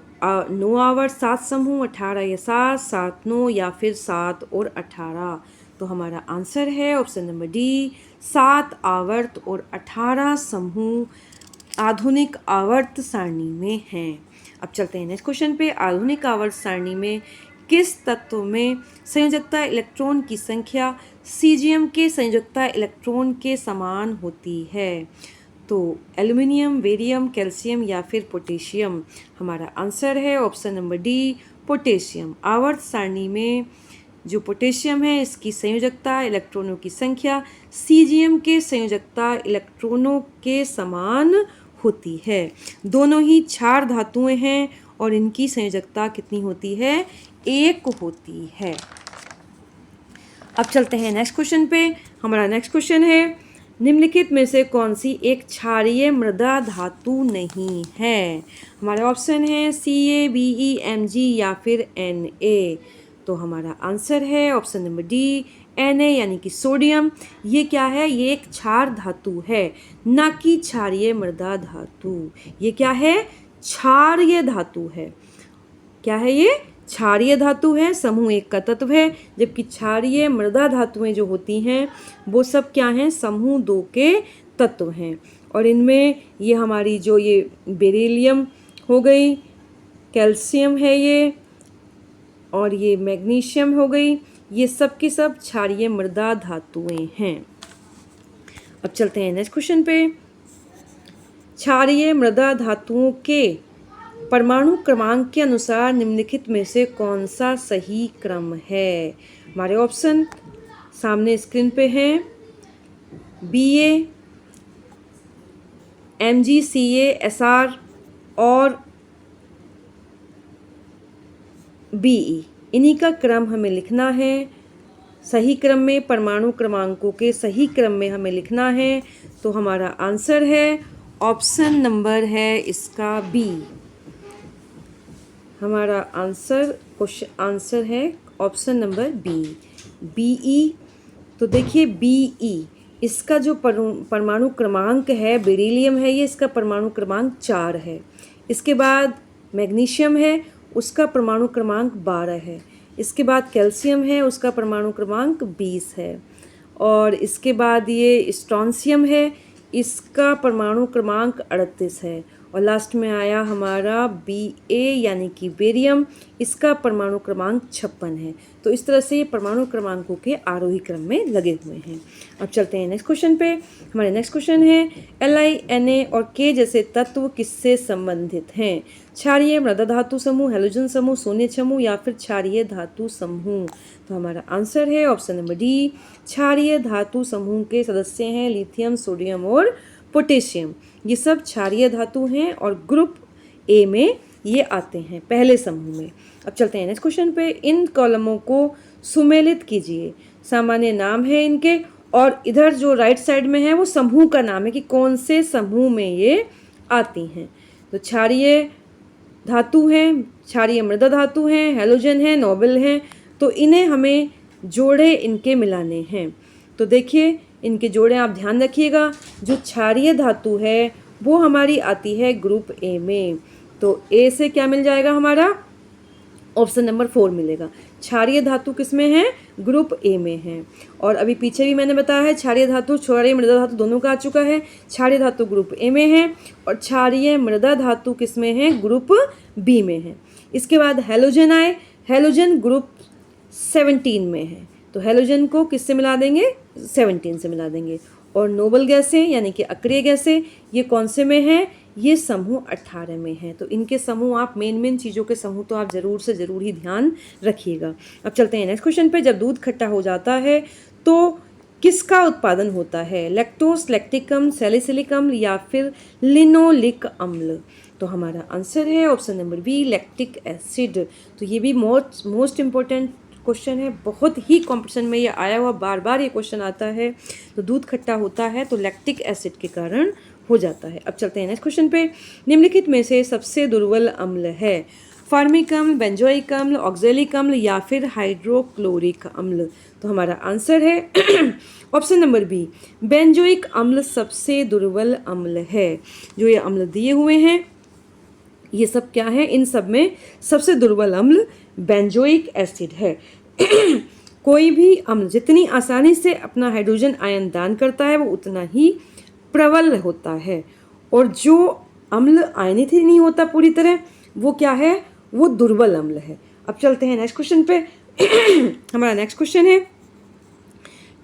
9 आवर्त, 7 समूह, 18 या 7, 7, 9 या फिर 7 और 18? तो हमारा आंसर है ऑप्शन नंबर डी, 7 आवर्त और 18 समूह आधुनिक आवर्त सारणी में हैं। अब चलते हैं नेक्स्ट क्वेश्चन पे। आधुनिक आवर्त सारणी में किस तत्व में संयोजकता इलेक्ट्रॉन की संख्या सीजियम के संयोजकता इलेक्ट्रॉन के समान होती है? तो एल्युमिनियम, बेरियम, कैल्शियम या फिर पोटेशियम? हमारा आंसर है ऑप्शन नंबर डी, पोटेशियम। आवर्त सारणी में जो पोटेशियम है इसकी संयोजकता इलेक्ट्रॉनों की संख्या सीजियम के संयोजकता इलेक्ट्रॉनों के समान होती है। दोनों ही क्षार धातुएं हैं और इनकी संयोजकता कितनी होती है? 1 होती है। अब चलते हैं नेक्स्ट क्वेश्चन पे। हमारा नेक्स्ट क्वेश्चन है, निम्नलिखित में से कौन सी एक क्षारीय मृदा धातु नहीं है? हमारे ऑप्शन है CaBe, Mg या फिर Na। तो हमारा आंसर है ऑप्शन नंबर डी, Na यानी कि सोडियम। ये क्या है? ये एक क्षार धातु है, ना कि क्षारीय मृदा धातु। ये क्या है? क्षारीय धातु है। क्या है ये? क्षारीय धातु है, समूह 1 का तत्व है। जबकि क्षारीय मृदा धातुएं जो होती हैं वो सब क्या हैं? समूह 2 के तत्व हैं। और इनमें ये हमारी जो ये बेरिलियम हो गई, कैल्शियम है ये, और ये मैग्नीशियम हो गई, ये सब की सब क्षारीय मृदा धातुएं हैं। अब चलते हैं नेक्स्ट क्वेश्चन पे। क्षारीय मृदा धातुओं के परमाणु क्रमांक के अनुसार निम्नलिखित में से कौन सा सही क्रम है? हमारे ऑप्शन सामने स्क्रीन पे हैं। Ba, Mg, Ca, Sr और Be, इन्हीं का क्रम हमें लिखना है। सही क्रम में परमाणु क्रमांकों के सही क्रम में हमें लिखना है। तो हमारा आंसर है ऑप्शन नंबर है इसका बी। हमारा आंसर है ऑप्शन नंबर बी, Be। तो देखिए Be, इसका जो परमाणु क्रमांक है, बेरिलियम है ये, इसका परमाणु क्रमांक 4 है। इसके बाद मैग्नीशियम है, उसका परमाणु क्रमांक 12 है। इसके बाद कैल्शियम है, उसका परमाणु क्रमांक 20 है। और इसके बाद ये स्ट्रोंशियम है, इसका परमाणु क्रमांक 38 है। और लास्ट में आया हमारा Ba यानी कि बेरियम, इसका परमाणु क्रमांक 56 है। तो इस तरह से ये परमाणु क्रमांकों के आरोही क्रम में लगे हुए हैं। अब चलते हैं नेक्स्ट क्वेश्चन पे। हमारे नेक्स्ट क्वेश्चन है, Li, Na और K जैसे तत्व किससे संबंधित हैं? क्षारीय मृदा धातु समूह, हैलोजन समूह, सोने समूह या फिर क्षारीय धातु समूह? तो हमारा आंसर है ऑप्शन नंबर डी, क्षारीय धातु समूह के सदस्य हैं लिथियम, सोडियम और पोटेशियम। ये सब क्षारीय धातु हैं और ग्रुप ए में ये आते हैं, पहले समूह में। अब चलते हैं नेक्स्ट क्वेश्चन पे। इन कॉलमों को सुमेलित कीजिए। सामान्य नाम है इनके, और इधर जो राइट साइड में है वो समूह का नाम है कि कौन से समूह में ये आती हैं। तो क्षारीय धातु हैं, क्षारीय मृदा धातु हैं, हैलोजन हैं, नोबल हैं। तो इन्हें हमें जोड़े इनके मिलाने हैं। तो देखिए इनके जोड़े आप ध्यान रखिएगा। जो क्षारीय धातु है वो हमारी आती है ग्रुप ए में। तो ए से क्या मिल जाएगा हमारा? ऑप्शन नंबर 4 मिलेगा। क्षारीय धातु किस में है? ग्रुप ए में है। और अभी पीछे भी मैंने बताया है क्षारीय धातु, क्षारीय मृदा धातु दोनों का आ चुका है। क्षारीय धातु ग्रुप ए में है और क्षारीय मृदा धातु किस में है? ग्रुप बी में है। इसके बाद हैलोजन आए, हैलोजन ग्रुप 17 में है, तो हैलोजन को किससे मिला देंगे? 17 से मिला देंगे। और नोबल गैसें यानी कि अक्रिय गैसें ये कौन से में है? ये समूह 18 में है। तो इनके समूह आप मेन चीज़ों के समूह तो आप ज़रूर से ज़रूर ही ध्यान रखिएगा। अब चलते हैं नेक्स्ट क्वेश्चन पे। जब दूध खट्टा हो जाता है तो किसका उत्पादन होता है? लैक्टोस, लैक्टिक अम्ल, सैलिसिलिक अम्ल या फिर लिनोलिक अम्ल? तो हमारा आंसर है option number B, lactic acid. तो ये भी मोस्ट इम्पोर्टेंट क्वेश्चन है, बहुत ही कंपटीशन में ये आया हुआ, बार बार ये क्वेश्चन आता है। तो दूध खट्टा होता है तो लैक्टिक एसिड के कारण हो जाता है। अब चलते हैं नेक्स्ट क्वेश्चन पे। निम्नलिखित में से सबसे दुर्बल अम्ल है? फार्मिक अम्ल, बेंजोइक अम्ल, ऑक्जेलिक अम्ल या फिर हाइड्रोक्लोरिक अम्ल? तो हमारा आंसर है ऑप्शन नंबर बी, बेंजोइक अम्ल सबसे दुर्बल अम्ल है। जो ये अम्ल दिए हुए हैं ये सब क्या है? इन सब में सबसे दुर्बल अम्ल बेंजोइक एसिड है। कोई भी अम्ल जितनी आसानी से अपना हाइड्रोजन आयन दान करता है वो उतना ही प्रबल होता है, और जो अम्ल आयनित ही नहीं होता पूरी तरह वो क्या है? वो दुर्बल अम्ल है। अब चलते हैं नेक्स्ट क्वेश्चन पे। हमारा नेक्स्ट क्वेश्चन है,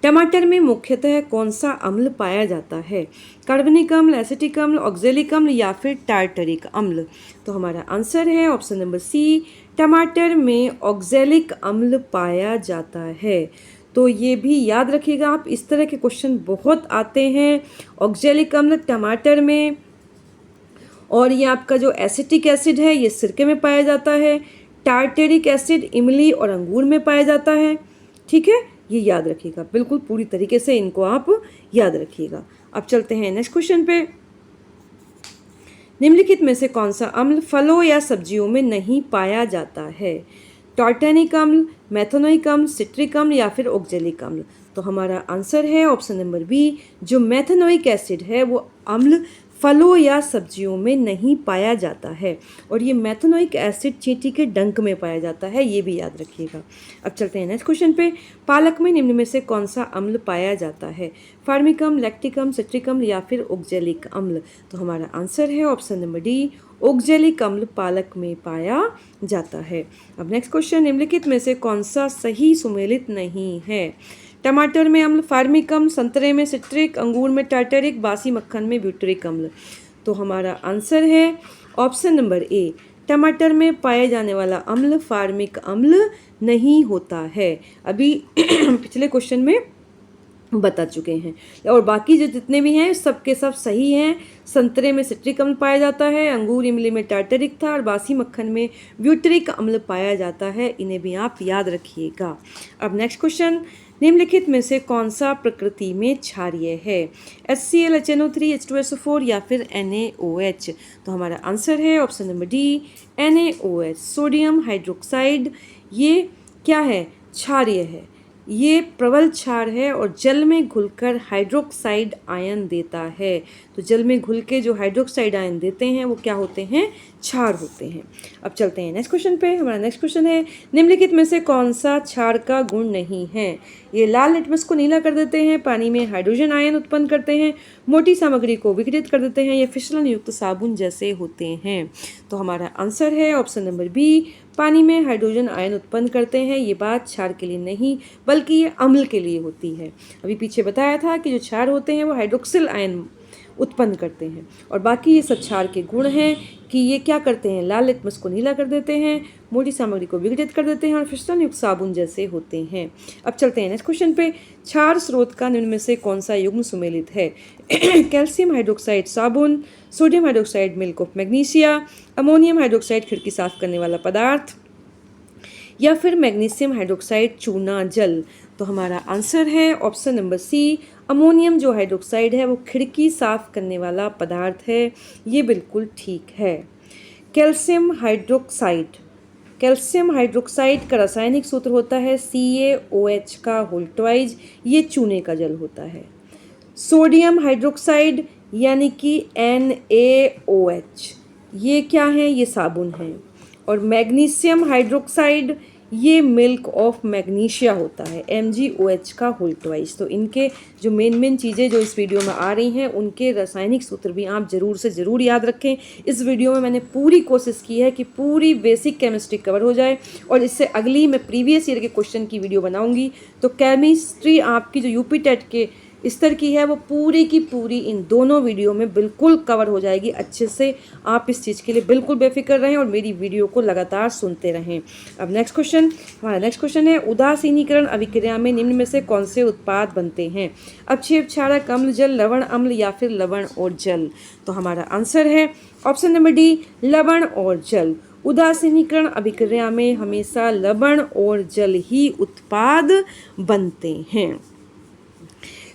टमाटर में मुख्यतः कौन सा अम्ल पाया जाता है? कार्बनिक अम्ल, एसिटिक अम्ल, ऑक्जेलिक अम्ल या फिर टार्टरिक अम्ल? तो हमारा आंसर है ऑप्शन नंबर सी, टमाटर में ऑक्जेलिक अम्ल पाया जाता है। तो ये भी याद रखिएगा आप, इस तरह के क्वेश्चन बहुत आते हैं। ऑक्जेलिक अम्ल टमाटर में, और ये आपका जो एसिटिक एसिड है ये सिरके में पाया जाता है। टार्टेरिक एसिड इमली और अंगूर में पाया जाता है। ठीक है, ये याद रखिएगा, बिल्कुल पूरी तरीके से इनको आप याद रखिएगा। अब चलते हैं नेक्स्ट क्वेश्चन पे। निम्नलिखित में से कौन सा अम्ल फलों या सब्जियों में नहीं पाया जाता है? टार्टेनिक अम्ल, मेथनोइक अम्ल, सिट्रिक अम्ल या फिर ऑक्जेलिक अम्ल? तो हमारा आंसर है ऑप्शन नंबर बी, जो मेथनोइक एसिड है वो अम्ल फलों या सब्जियों में नहीं पाया जाता है, और ये मेथनोइक एसिड चींटी के डंक में पाया जाता है, ये भी याद रखिएगा। अब चलते हैं नेक्स्ट क्वेश्चन पे। पालक में निम्न में से कौन सा अम्ल पाया जाता है? फार्मिक अम्ल, लैक्टिक अम्ल, सिट्रिक अम्ल या फिर ऑक्जेलिक अम्ल? तो हमारा आंसर है ऑप्शन नंबर डी, ऑक्जेलिक अम्ल पालक में पाया जाता है। अब नेक्स्ट क्वेश्चन, निम्नलिखित में से कौन सा सही सुमेलित नहीं है? टमाटर में अम्ल, फार्मिक अम्ल, संतरे में सिट्रिक, अंगूर में टार्टरिक, बासी मक्खन में ब्यूटरिक अम्ल? तो हमारा आंसर है ऑप्शन नंबर ए, टमाटर में पाए जाने वाला अम्ल फार्मिक अम्ल नहीं होता है। अभी पिछले क्वेश्चन में बता चुके हैं, और बाकी जो जितने भी हैं सबके सब सही हैं। संतरे में सिट्रिक अम्ल पाया जाता है, अंगूर इमली में टार्टरिक था और बासी मक्खन में ब्यूटरिक अम्ल पाया जाता है। इन्हें भी आप याद रखिएगा। अब नेक्स्ट क्वेश्चन, निम्नलिखित में से कौन सा प्रकृति में क्षारीय है? HCl, HNO3, H2SO4 या फिर NaOH? तो हमारा आंसर है option number D, NaOH। Sodium hydroxide ये क्या है? क्षारीय है, ये प्रबल क्षार है और जल में घुलकर हाइड्रोक्साइड आयन देता है। तो जल में घुल के जो हाइड्रोक्साइड आयन देते हैं वो क्या होते हैं? क्षार होते हैं। अब चलते हैं नेक्स्ट क्वेश्चन पे। हमारा नेक्स्ट क्वेश्चन है, निम्नलिखित में से कौन सा क्षार का गुण नहीं है? ये लाल लिटमस को नीला कर देते हैं, पानी में हाइड्रोजन आयन उत्पन्न करते हैं, मोटी सामग्री को विघटित कर देते हैं, ये फिसलन युक्त साबुन जैसे होते हैं? तो हमारा आंसर है ऑप्शन नंबर बी, पानी में हाइड्रोजन आयन उत्पन्न करते हैं। ये बात क्षार के लिए नहीं बल्कि ये अम्ल के लिए होती है। अभी पीछे बताया था कि जो क्षार होते हैं वो हाइड्रोक्सिल आयन उत्पन्न करते हैं, और बाकी ये सब क्षार के गुण हैं कि ये क्या करते हैं? लाल लिटमस को नीला कर देते हैं, मोटी सामग्री को विघटित कर देते हैं और फिसलन युक्त साबुन जैसे होते हैं। अब चलते हैं नेक्स्ट क्वेश्चन पे। क्षार स्रोत का निम्न में से कौन सा युग्म सुमेलित है? कैल्शियम हाइड्रोक्साइड साबुन, sodium hydroxide milk of magnesia, ammonium hydroxide खिड़की साफ करने वाला पदार्थ, या फिर मैग्नीशियम हाइड्रोक्साइड चूना जल? तो हमारा आंसर है ऑप्शन नंबर सी, अमोनियम जो हाइड्रोक्साइड है वो खिड़की साफ करने वाला पदार्थ है। ये बिल्कुल ठीक है। कैल्शियम हाइड्रोक्साइड, कैल्शियम हाइड्रोक्साइड का रासायनिक सूत्र होता है CaOH का होल ट्वाइज, ये चूने का जल होता है। सोडियम हाइड्रोक्साइड यानी कि NaOH, ये क्या है? ये साबुन है। और मैग्नीशियम हाइड्रोक्साइड ये मिल्क ऑफ मैग्नीशिया होता है, MgOH का होल ट्वाइस। तो इनके जो मेन चीज़ें जो इस वीडियो में आ रही हैं उनके रासायनिक सूत्र भी आप ज़रूर से ज़रूर याद रखें। इस वीडियो में मैंने पूरी कोशिश की है कि पूरी बेसिक केमिस्ट्री कवर हो जाए, और इससे अगली मैं प्रीवियस ईयर के क्वेश्चन की वीडियो बनाऊंगी। तो केमिस्ट्री आपकी जो यूपी टेट के स्तर की है वो पूरी की पूरी इन दोनों वीडियो में बिल्कुल कवर हो जाएगी अच्छे से। आप इस चीज़ के लिए बिल्कुल बेफिक्र रहें और मेरी वीडियो को लगातार सुनते रहें। अब हमारा नेक्स्ट क्वेश्चन है, उदासीनीकरण अभिक्रिया में निम्न में से कौन से उत्पाद बनते हैं? अवक्षेप, क्षारक, अम्ल, जल, लवण, अम्ल या फिर लवण और जल। तो हमारा आंसर है ऑप्शन नंबर डी, लवण और जल। उदासीनीकरण अभिक्रिया में हमेशा लवण और जल ही उत्पाद बनते हैं,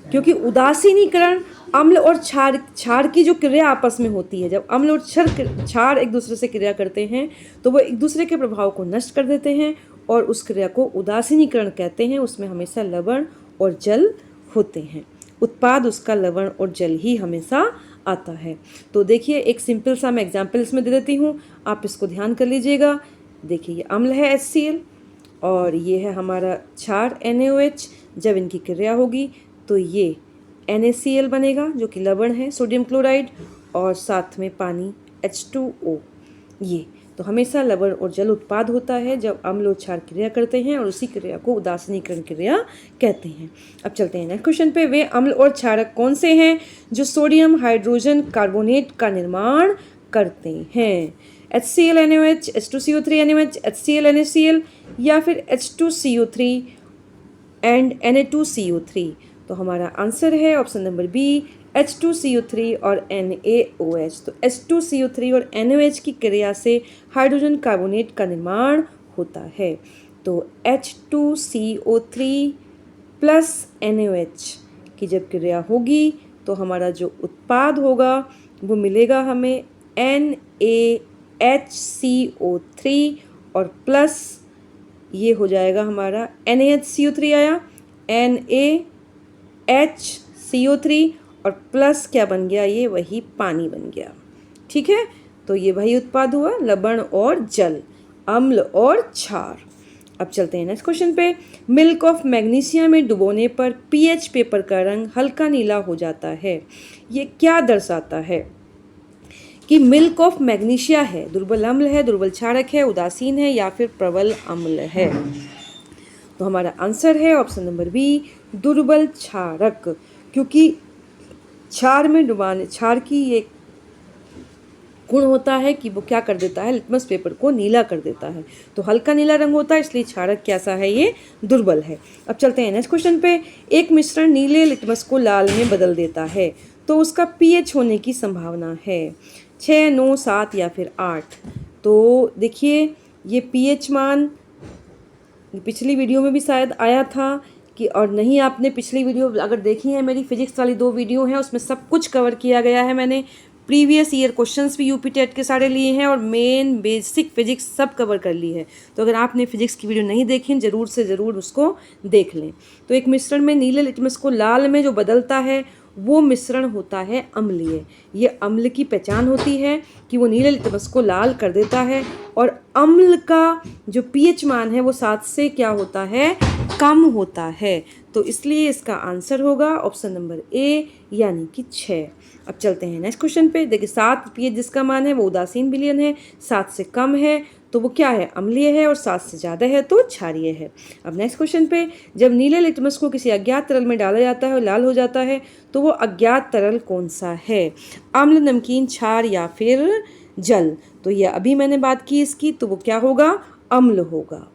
क्योंकि उदासीनीकरण अम्ल और क्षार की जो क्रिया आपस में होती है, जब अम्ल और क्षार एक दूसरे से क्रिया करते हैं तो वो एक दूसरे के प्रभाव को नष्ट कर देते हैं और उस क्रिया को उदासीनीकरण कहते हैं। उसमें हमेशा लवण और जल होते हैं, उत्पाद उसका लवण और जल ही हमेशा आता है। तो देखिए एक सिंपल सा मैं एग्जाम्पल इसमें दे देती हूँ, आप इसको ध्यान कर लीजिएगा। देखिए ये अम्ल है HCl और ये है हमारा क्षार NaOH। जब इनकी क्रिया होगी तो ये NaCl बनेगा जो कि लवण है, सोडियम क्लोराइड, और साथ में पानी H2O। ये तो हमेशा लवण और जल उत्पाद होता है जब अम्ल और क्षार क्रिया करते हैं, और उसी क्रिया को उदासीनीकरण क्रिया कहते हैं। अब चलते हैं नेक्स्ट क्वेश्चन पे। वे अम्ल और क्षारक कौन से हैं जो सोडियम हाइड्रोजन कार्बोनेट का निर्माण करते हैं? HCl NaOH, H2CO3 NaOH, HCl NaCl या फिर H2CO3 एंड Na2CO3। तो हमारा आंसर है ऑप्शन नंबर बी, H2CO3 और NaOH। तो H2CO3 और NaOH की क्रिया से हाइड्रोजन कार्बोनेट का निर्माण होता है। तो H2CO3 प्लस NaOH की जब क्रिया होगी तो हमारा जो उत्पाद होगा वो मिलेगा हमें NaHCO3 और प्लस ये हो जाएगा हमारा NaHCO3 आया, NaHCO3 और प्लस क्या बन गया, ये वही पानी बन गया। ठीक है, तो ये वही उत्पाद हुआ लवण और जल, अम्ल और क्षार। अब चलते हैं नेक्स्ट क्वेश्चन पे। मिल्क ऑफ मैग्नीशिया में डुबोने पर पीएच पेपर का रंग हल्का नीला हो जाता है। ये क्या दर्शाता है कि मिल्क ऑफ मैग्नीशिया है, दुर्बल अम्ल है, दुर्बल क्षारक है, उदासीन है या फिर प्रबल अम्ल है? तो हमारा आंसर है ऑप्शन नंबर बी, दुर्बल क्षारक, क्योंकि क्षार की ये गुण होता है कि वो क्या कर देता है, लिटमस पेपर को नीला कर देता है। तो हल्का नीला रंग होता है, इसलिए क्षारक कैसा है, ये दुर्बल है। अब चलते हैं नेक्स्ट क्वेश्चन पे। एक मिश्रण नीले लिटमस को लाल में बदल देता है तो उसका पीएच होने की संभावना है 6, 9, 7 या फिर 8। तो देखिए ये पीएच मान पिछली वीडियो में भी शायद आया था कि, और नहीं आपने पिछली वीडियो अगर देखी है, मेरी फिजिक्स वाली 2 वीडियो हैं, उसमें सब कुछ कवर किया गया है। मैंने प्रीवियस ईयर क्वेश्चंस भी यूपी टेट के सारे लिए हैं और मेन बेसिक फिजिक्स सब कवर कर ली है। तो अगर आपने फिजिक्स की वीडियो नहीं देखी ज़रूर से ज़रूर उसको देख लें। तो एक मिश्रण में नीले लिटमस को लाल में जो बदलता है वो मिश्रण होता है अम्लीय। ये अम्ल की पहचान होती है कि वो नीले लिटमस को लाल कर देता है, और अम्ल का जो पीएच मान है वो 7 से क्या होता है, कम होता है। तो इसलिए इसका आंसर होगा ऑप्शन नंबर ए यानी कि 6। अब चलते हैं नेक्स्ट क्वेश्चन पे। देखिए 7 पीएच जिसका मान है वो उदासीन विलयन है, 7 से कम है तो वो क्या है, अम्लीय है, और 7 से ज़्यादा है तो क्षारीय है। अब नेक्स्ट क्वेश्चन पे। जब नीले लिटमस को किसी अज्ञात तरल में डाला जाता है और लाल हो जाता है तो वो अज्ञात तरल कौन सा है, अम्ल, नमकीन, क्षार या फिर जल? तो ये अभी मैंने बात की इसकी, तो वो क्या होगा, अम्ल होगा।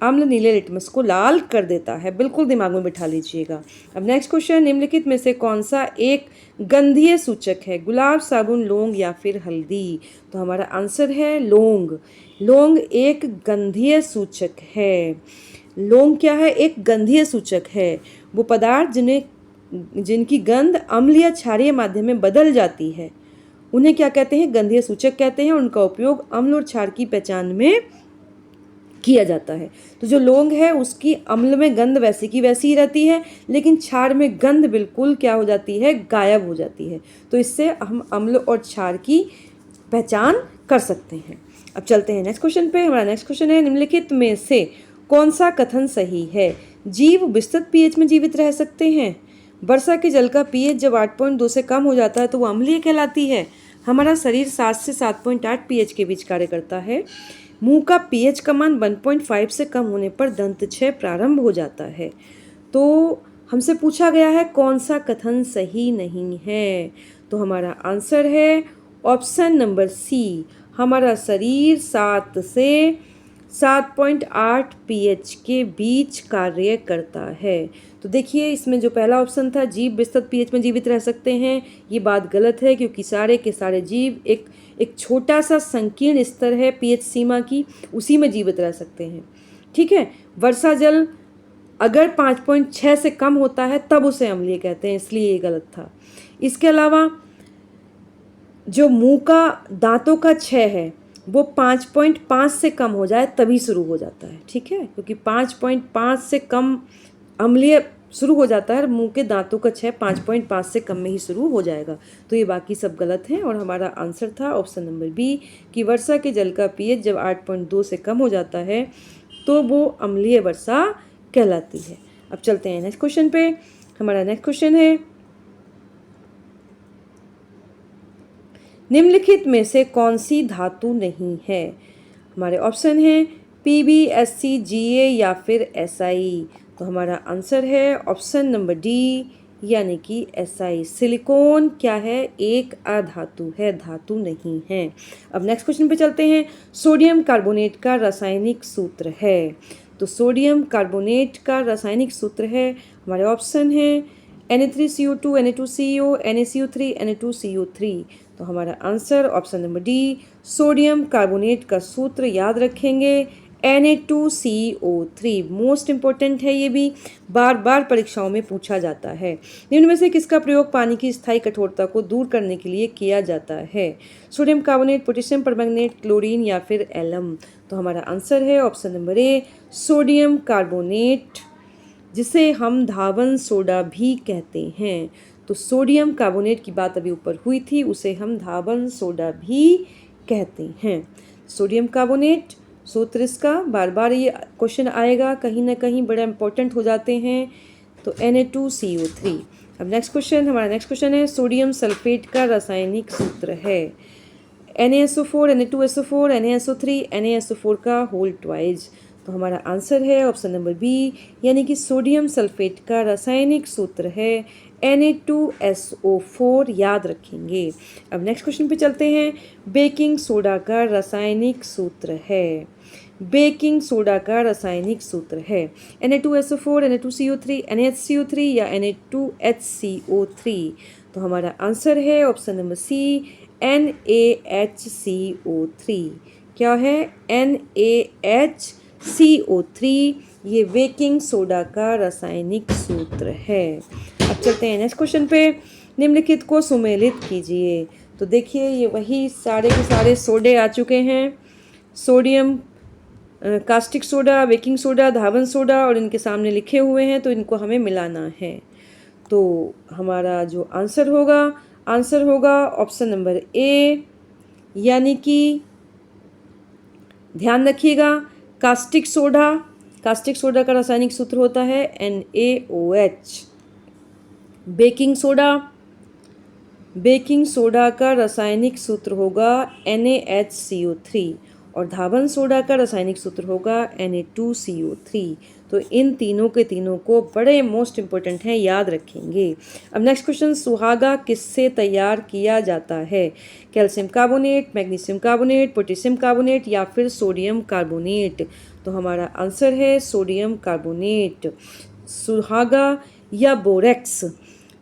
अम्ल नीले लिटमस को लाल कर देता है, बिल्कुल दिमाग में बिठा लीजिएगा। अब नेक्स्ट क्वेश्चन, निम्नलिखित में से कौन सा एक गंधीय सूचक है, गुलाब, साबुन, लौंग या फिर हल्दी? तो हमारा आंसर है लौंग। लौंग एक गंधीय सूचक है। लौंग क्या है, एक गंधीय सूचक है। वो पदार्थ जिनकी गंध अम्ल या क्षारीय माध्यम में बदल जाती है उन्हें क्या कहते हैं, गंधीय सूचक कहते हैं। उनका उपयोग अम्ल और क्षार की पहचान में किया जाता है। तो जो लौंग है उसकी अम्ल में गंध वैसी की वैसी ही रहती है, लेकिन क्षार में गंध बिल्कुल क्या हो जाती है, गायब हो जाती है। तो इससे हम अम्ल और क्षार की पहचान कर सकते हैं। अब चलते हैं नेक्स्ट क्वेश्चन पे। हमारा नेक्स्ट क्वेश्चन है, निम्नलिखित में से कौन सा कथन सही है? जीव विस्तृत पीएच में जीवित रह सकते हैं। वर्षा के जल का पीएच जब 8.2 से कम हो जाता है तो वो अम्लीय कहलाती है। हमारा शरीर 7 से 7.8 पीएच के बीच कार्य करता है। मुंह का पीएच का मान 1.5 से कम होने पर दंतक्षय प्रारंभ हो जाता है। तो हमसे पूछा गया है कौन सा कथन सही नहीं है, तो हमारा आंसर है ऑप्शन नंबर सी। हमारा शरीर 7 से 7.8 पीएच के बीच कार्य करता है। तो देखिए इसमें जो पहला ऑप्शन था जीव विस्तृत पीएच में जीवित रह सकते हैं, ये बात गलत है, क्योंकि सारे के सारे जीव एक छोटा सा संकीर्ण स्तर है पीएच सीमा की, उसी में जीवित रह सकते हैं। ठीक है, वर्षा जल अगर 5.6 से कम होता है तब उसे अम्लीय कहते हैं, इसलिए ये गलत था। इसके अलावा जो मुंह का दांतों का क्षय है वो 5.5 से कम हो जाए तभी शुरू हो जाता है। ठीक है, क्योंकि 5.5 से कम अम्लीय शुरू हो जाता है, मुंह के दांतों का क्षय 5.5 से कम में ही शुरू हो जाएगा। तो ये बाकी सब गलत हैं और हमारा आंसर था ऑप्शन नंबर बी कि वर्षा के जल का पीएच जब 8.2 से कम हो जाता है तो वो अम्लीय वर्षा कहलाती है। अब चलते हैं नेक्स्ट क्वेश्चन पे। हमारा नेक्स्ट क्वेश्चन है, निम्नलिखित में से कौन सी धातु नहीं है? हमारे ऑप्शन हैं पीबी, एससी, जीए या फिर एसआई। तो हमारा आंसर है ऑप्शन नंबर डी यानी कि एसआई। सिलिकॉन क्या है? एक अधातु है, धातु नहीं है। अब नेक्स्ट क्वेश्चन पे चलते हैं। सोडियम कार्बोनेट का रासायनिक सूत्र है। तो सोडियम कार्बोनेट का रासायनिक सूत्र है, हमारे ऑप्शन हैं Na3CO2, Na2CO, NaCO3, Na2CO3। तो हमारा answer option number D, sodium carbonate का सूत्र याद रखेंगे Na2CO3। मोस्ट इंपॉर्टेंट है, ये भी बार बार परीक्षाओं में पूछा जाता है। निम्न में से किसका प्रयोग पानी की स्थायी कठोरता को दूर करने के लिए किया जाता है? Sodium carbonate, potassium permanganate, chlorine या फिर एलम। तो हमारा आंसर है ऑप्शन नंबर ए, सोडियम कार्बोनेट, जिसे हम धावन सोडा भी कहते हैं। तो सोडियम कार्बोनेट की बात अभी ऊपर हुई थी, उसे हम धावन सोडा भी कहते हैं। सोडियम कार्बोनेट सूत्र इसका बार बार ये क्वेश्चन आएगा, कहीं ना कहीं बड़ा इंपॉर्टेंट हो जाते हैं। तो Na2CO3। अब नेक्स्ट क्वेश्चन, हमारा नेक्स्ट क्वेश्चन है, सोडियम सल्फेट का रासायनिक सूत्र है NaSO4, Na2SO4, NaSO3, NaSO4 का होल ट्वाइज। तो हमारा आंसर है ऑप्शन नंबर बी यानी कि सोडियम सल्फेट का रासायनिक सूत्र है Na2SO4, याद रखेंगे। अब नेक्स्ट क्वेश्चन पे चलते हैं। बेकिंग सोडा का रासायनिक सूत्र है, बेकिंग सोडा का रासायनिक सूत्र है Na2SO4, Na2CO3, NaHCO3 या Na2HCO3। तो हमारा आंसर है ऑप्शन नंबर सी, NaHCO3। क्या है? NaHCO3, ये बेकिंग सोडा का रासायनिक सूत्र है। अब चलते हैं नेक्स्ट क्वेश्चन पे। निम्नलिखित को सुमेलित कीजिए। तो देखिए ये वही सारे के सारे सोडे आ चुके हैं, sodium caustic soda, baking soda, धावन सोडा, और इनके सामने लिखे हुए हैं, तो इनको हमें मिलाना है। तो हमारा जो आंसर होगा ऑप्शन नंबर ए यानी कि ध्यान रखिएगा कास्टिक सोडा का रासायनिक सूत्र होता है NaOH। बेकिंग सोडा का रासायनिक सूत्र होगा NaHCO3 और धावन सोडा का रासायनिक सूत्र होगा Na2CO3। तो इन तीनों के तीनों को बड़े मोस्ट इम्पोर्टेंट हैं, याद रखेंगे। अब नेक्स्ट क्वेश्चन, सुहागा किससे तैयार किया जाता है? Calcium carbonate, magnesium carbonate, potassium carbonate या फिर सोडियम कार्बोनेट। तो हमारा आंसर है सोडियम कार्बोनेट। सुहागा या बोरेक्स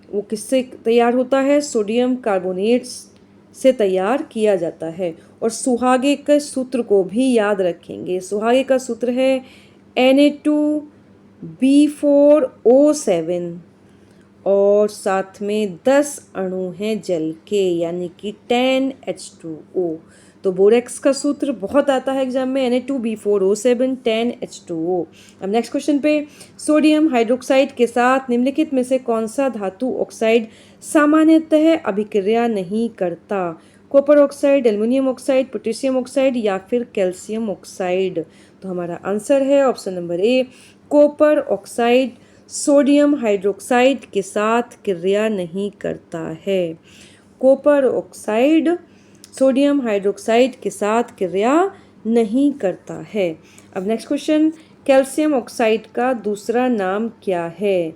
वो किससे तैयार होता है? सोडियम कार्बोनेट से तैयार किया जाता है। और सुहागे के सूत्र को भी याद रखेंगे। सुहागे का सूत्र है Na2B4O7 और साथ में 10 अणु हैं जल के, यानी कि 10H2O। तो बोरेक्स का सूत्र बहुत आता है एग्जाम में, Na2B4O7 10H2O। अब नेक्स्ट क्वेश्चन पे, सोडियम हाइड्रोक्साइड के साथ निम्नलिखित में से कौन सा धातु ऑक्साइड सामान्यतः अभिक्रिया नहीं करता? Copper oxide, aluminium oxide, potassium oxide या फिर कैल्शियम ऑक्साइड। तो हमारा आंसर है option number A, copper oxide sodium hydroxide के साथ क्रिया नहीं करता है। कॉपर ऑक्साइड सोडियम हाइड्रोक्साइड के साथ क्रिया नहीं करता है। अब नेक्स्ट क्वेश्चन, कैल्शियम ऑक्साइड का दूसरा नाम क्या है?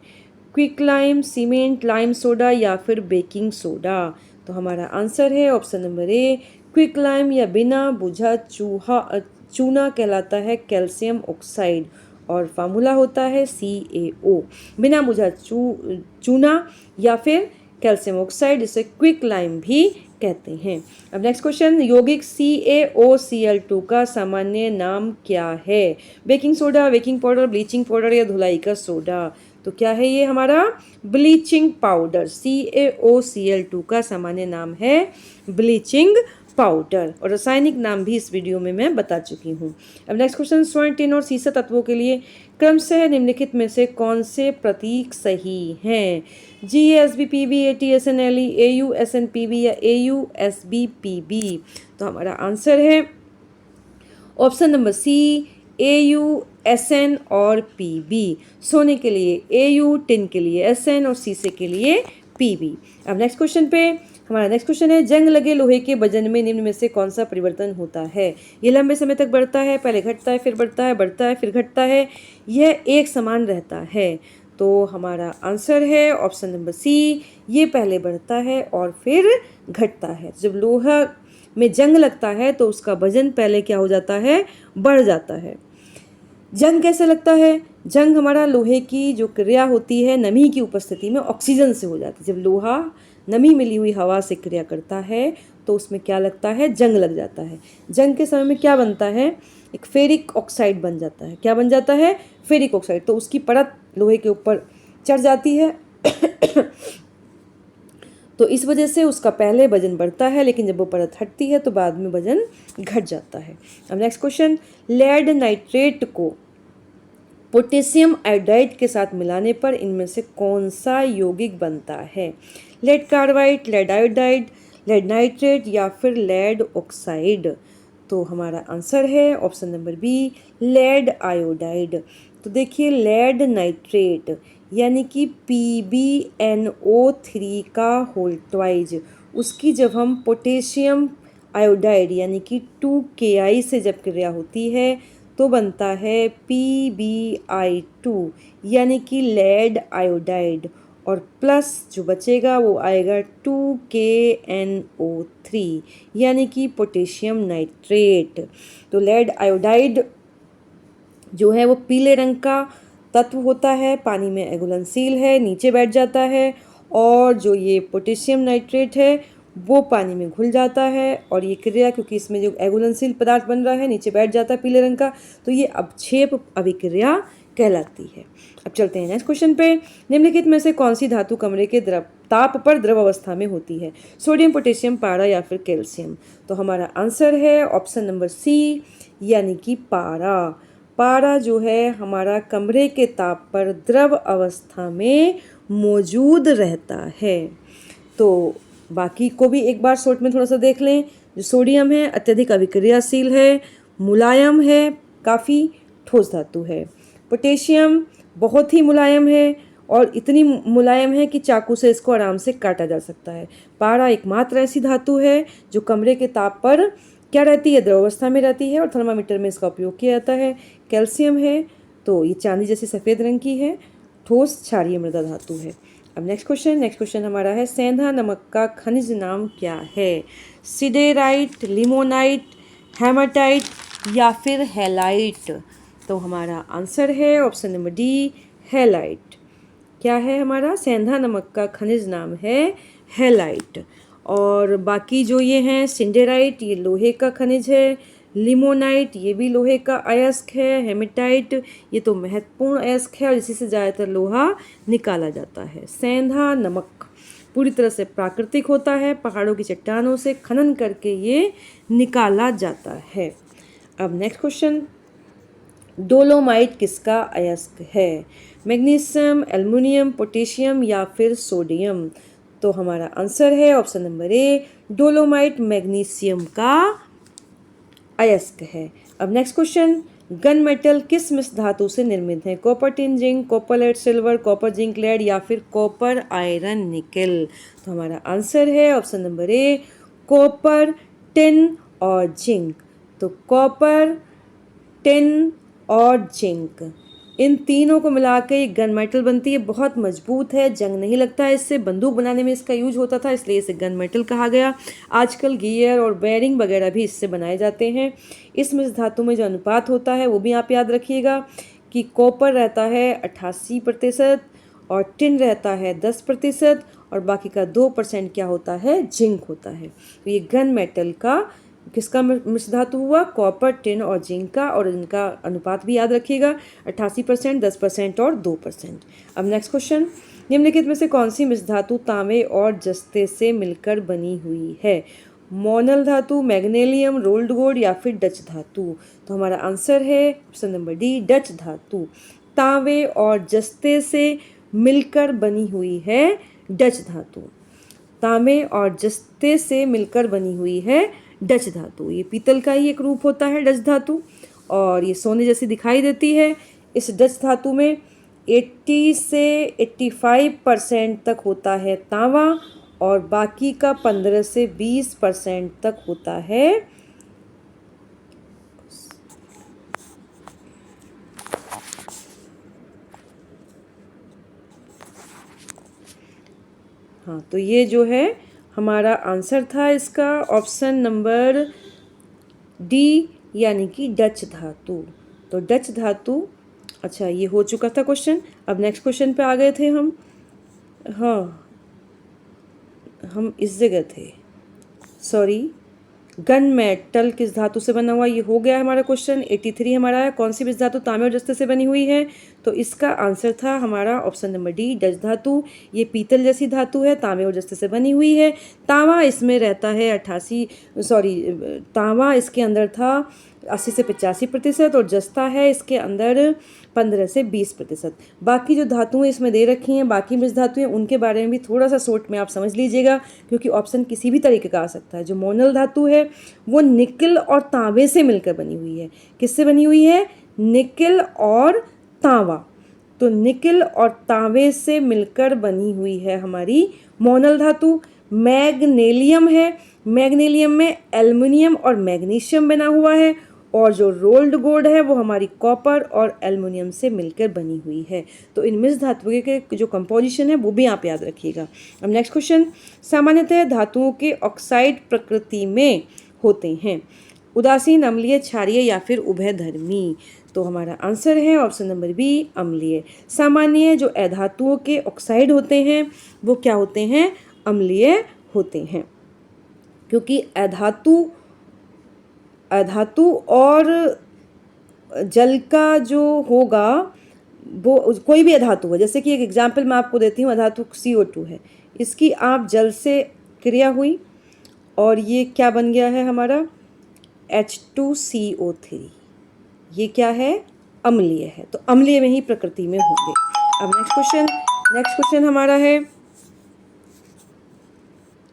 Quick lime, cement, lime soda या फिर बेकिंग सोडा। तो हमारा आंसर है ऑप्शन नंबर ए, क्विक लाइम या बिना बुझा चूना कहलाता है कैल्शियम ऑक्साइड और फार्मूला होता है CaO। बिना बुझा चूना या फिर कैल्शियम ऑक्साइड, इसे क्विक लाइम भी कहते हैं। अब नेक्स्ट क्वेश्चन, यौगिक CaOCl2 का सामान्य नाम क्या है? Baking soda, baking powder, bleaching powder या धुलाई का सोडा। तो क्या है ये हमारा? Bleaching powder. CaOCl2 का सामान्य नाम है ब्लीचिंग पाउडर और रासायनिक नाम भी इस वीडियो में मैं बता चुकी हूँ। अब नेक्स्ट क्वेश्चन, स्वर्ण, टिन और सीसा तत्वों के लिए क्रमशः निम्नलिखित में से कौन से प्रतीक सही हैं? GASBPB, ATSNLE, AUSNPB या AUSBPB। तो हमारा आंसर है ऑप्शन नंबर सी, AUSN और PB। सोने के लिए AU, टिन के लिए SN और सीसे के लिए PB। अब नेक्स्ट क्वेश्चन पे हमारा नेक्स्ट क्वेश्चन है, जंग लगे लोहे के वजन में निम्न में से कौन सा परिवर्तन होता है? ये लंबे समय तक बढ़ता है, पहले घटता है, फिर बढ़ता है, बढ़ता है, फिर घटता है, यह एक समान रहता है। तो हमारा आंसर है ऑप्शन नंबर सी, ये पहले बढ़ता है और फिर घटता है। जब लोहा में जंग लगता है तो उसका वजन पहले क्या हो जाता है? बढ़ जाता है। जंग कैसे लगता है? जंग हमारा लोहे की जो क्रिया होती है नमी की उपस्थिति में ऑक्सीजन से हो जाती है। जब लोहा नमी मिली हुई हवा से क्रिया करता है तो उसमें क्या लगता है? जंग लग जाता है। जंग के समय में क्या बनता है? एक फेरिक ऑक्साइड बन जाता है। क्या बन जाता है? Ferric oxide. तो उसकी परत लोहे के ऊपर चढ़ जाती है तो इस वजह से उसका पहले वजन बढ़ता है, लेकिन जब वो परत हटती है तो बाद में वजन घट जाता है। अब नेक्स्ट क्वेश्चन, लेड नाइट्रेट को पोटेशियम आयोडाइड के साथ मिलाने पर इनमें से कौन सा यौगिक बनता है? Lead carbide, lead iodide, lead nitrate या फिर लेड ऑक्साइड। तो हमारा आंसर है option number B, lead iodide. तो देखिए, लेड नाइट्रेट यानी कि PbNO3 का होल ट्वाइज, उसकी जब हम पोटेशियम आयोडाइड यानी कि 2Ki से जब क्रिया होती है तो बनता है PbI2 यानी कि लेड आयोडाइड, और प्लस जो बचेगा वो आएगा 2KNO3 यानी कि पोटेशियम नाइट्रेट। तो लेड आयोडाइड जो है वो पीले रंग का तत्व होता है, पानी में घुलनशील है, नीचे बैठ जाता है, और जो ये पोटेशियम नाइट्रेट है वो पानी में घुल जाता है। और ये क्रिया, क्योंकि इसमें जो घुलनशील पदार्थ बन रहा है नीचे बैठ जाता है पीले रंग का, तो ये अवक्षेप अभिक्रिया कहलाती है। अब चलते हैं नेक्स्ट क्वेश्चन पे, निम्नलिखित में से कौन सी धातु कमरे के ताप पर द्रव अवस्था में होती है? सोडियम, पोटेशियम, पारा या फिर कैल्शियम। तो हमारा आंसर है ऑप्शन नंबर सी यानी कि पारा। पारा जो है हमारा कमरे के ताप पर द्रव अवस्था में मौजूद रहता है। तो बाकी को भी एक बार शॉर्ट में थोड़ा सा देख लें। जो सोडियम है अत्यधिक अभिक्रियाशील है, मुलायम है, काफ़ी ठोस धातु है। पोटेशियम बहुत ही मुलायम है और इतनी मुलायम है कि चाकू से इसको आराम से काटा जा सकता है। पारा एकमात्र ऐसी धातु है जो कमरे के ताप पर क्या रहती है? द्रवावस्था में रहती है और थर्मामीटर में इसका उपयोग किया जाता है। कैल्शियम है तो ये चांदी जैसी सफ़ेद रंग की है, ठोस क्षारीय मृदा धातु है। अब नेक्स्ट क्वेश्चन हमारा है, सेंधा नमक का खनिज नाम क्या है? सिडेराइट, लिमोनाइट, हेमाटाइट या फिर हैलाइट। तो हमारा आंसर है ऑप्शन नंबर डी, हैलाइट। क्या है हमारा? सेंधा नमक का खनिज नाम है हैलाइट। और बाकी जो ये हैं, सिंडेराइट ये लोहे का खनिज है, लिमोनाइट ये भी लोहे का अयस्क है, हेमेटाइट ये तो महत्वपूर्ण अयस्क है और इसी से ज़्यादातर लोहा निकाला जाता है। सेंधा नमक पूरी तरह से प्राकृतिक होता है, पहाड़ों की चट्टानों से खनन करके ये निकाला जाता है। अब नेक्स्ट क्वेश्चन, डोलोमाइट किसका अयस्क है? मैग्नीशियम, एल्युमिनियम, पोटेशियम या फिर सोडियम। तो हमारा आंसर है ऑप्शन नंबर ए, डोलोमाइट मैग्नीशियम का अयस्क है। अब नेक्स्ट क्वेश्चन, गन मेटल किस मिश्र धातु से निर्मित है? Copper tin zinc, copper lead silver, copper zinc lead या फिर कॉपर आयरन निकल। तो हमारा आंसर है option number A, copper tin और जिंक। तो कॉपर, टिन और जिंक, इन तीनों को मिला के एक गन मेटल बनती है। बहुत मजबूत है, जंग नहीं लगता है इससे। बंदूक बनाने में इसका यूज होता था, इसलिए इसे गन मेटल कहा गया। आजकल गियर और बेयरिंग वगैरह भी इससे बनाए जाते हैं। इस मिश्र धातु में जो अनुपात होता है वो भी आप याद रखिएगा कि कॉपर रहता है 88% और टिन रहता है 10% और बाकी का 2% क्या होता है? जिंक होता है। तो ये गन मेटल का किसका मिश्र धातु हुआ? कॉपर, टिन और जिंक का। और इनका अनुपात भी याद रखिएगा, 88%, 10% और 2%। अब नेक्स्ट क्वेश्चन, निम्नलिखित में से कौन सी मिश्र धातु तांबे और जस्ते से मिलकर बनी हुई है? मोनल धातु, मैग्नीशियम, रोल्ड गोल्ड या फिर डच धातु। तो हमारा आंसर है ऑप्शन नंबर डी, डच धातु। तांबे और जस्ते से मिलकर बनी हुई है डच धातु। तांबे और जस्ते से मिलकर बनी हुई है डच धातु। ये पीतल का ही एक रूप होता है डच धातु, और ये सोने जैसी दिखाई देती है। इस डच धातु में 80 से 85% तक होता है तांबा और बाकी का 15 से 20% तक होता है हाँ, तो ये जो है हमारा आंसर था इसका ऑप्शन नंबर डी, यानी कि डच धातु। तो डच धातु, अच्छा ये हो चुका था क्वेश्चन। अब नेक्स्ट क्वेश्चन पे आ गए थे हम। हाँ, हम इस जगह थे, सॉरी। गन मेटल किस धातु से बना हुआ, ये हो गया हमारा क्वेश्चन। 83 हमारा है, कौन सी मिश्र धातु तांबे और जस्ते से बनी हुई है? तो इसका आंसर था हमारा ऑप्शन नंबर डी, डच धातु। ये पीतल जैसी धातु है, तांबे और जस्ते से बनी हुई है। तांबा इसमें रहता है तांबा इसके अंदर था 80 से 85% और जस्ता है इसके अंदर 15 से 20%। बाकी जो धातुएं इसमें दे रखी हैं, बाकी मिश्र धातुएं, उनके बारे में भी थोड़ा सा शॉर्ट में आप समझ लीजिएगा, क्योंकि ऑप्शन किसी भी तरीके का आ सकता है। जो मोनल धातु है वो निकल और तांबे से मिलकर बनी हुई है। किससे बनी हुई है? निकल और तांबा। तो निकल और तांबे से मिलकर बनी हुई है हमारी मोनल धातु। मैग्नीशियम है, मैग्नीशियम में एल्युमिनियम और मैग्नीशियम बना हुआ है। और जो रोल्ड गोल्ड है वो हमारी कॉपर और एल्युमिनियम से मिलकर बनी हुई है। तो इन मिश्र धातुओं के जो कंपोजिशन है वो भी आप याद रखिएगा। अब नेक्स्ट क्वेश्चन, सामान्यतः धातुओं के ऑक्साइड प्रकृति में होते हैं? उदासीन, अम्लीय, क्षारीय या फिर उभयधर्मी। तो हमारा आंसर है ऑप्शन नंबर बी, अम्लीय। सामान्य जो अधातुओं के ऑक्साइड होते हैं वो क्या होते हैं? अम्लीय होते हैं, क्योंकि अधातु और जल का जो होगा वो कोई भी अधातु है, जैसे कि एक एग्जाम्पल मैं आपको देती हूँ। अधातु CO2 है, इसकी आप जल से क्रिया हुई और ये क्या बन गया है हमारा H2CO3। ये क्या है? अम्लीय है। तो अम्लीय में ही प्रकृति में होंगे। अब नेक्स्ट क्वेश्चन हमारा है,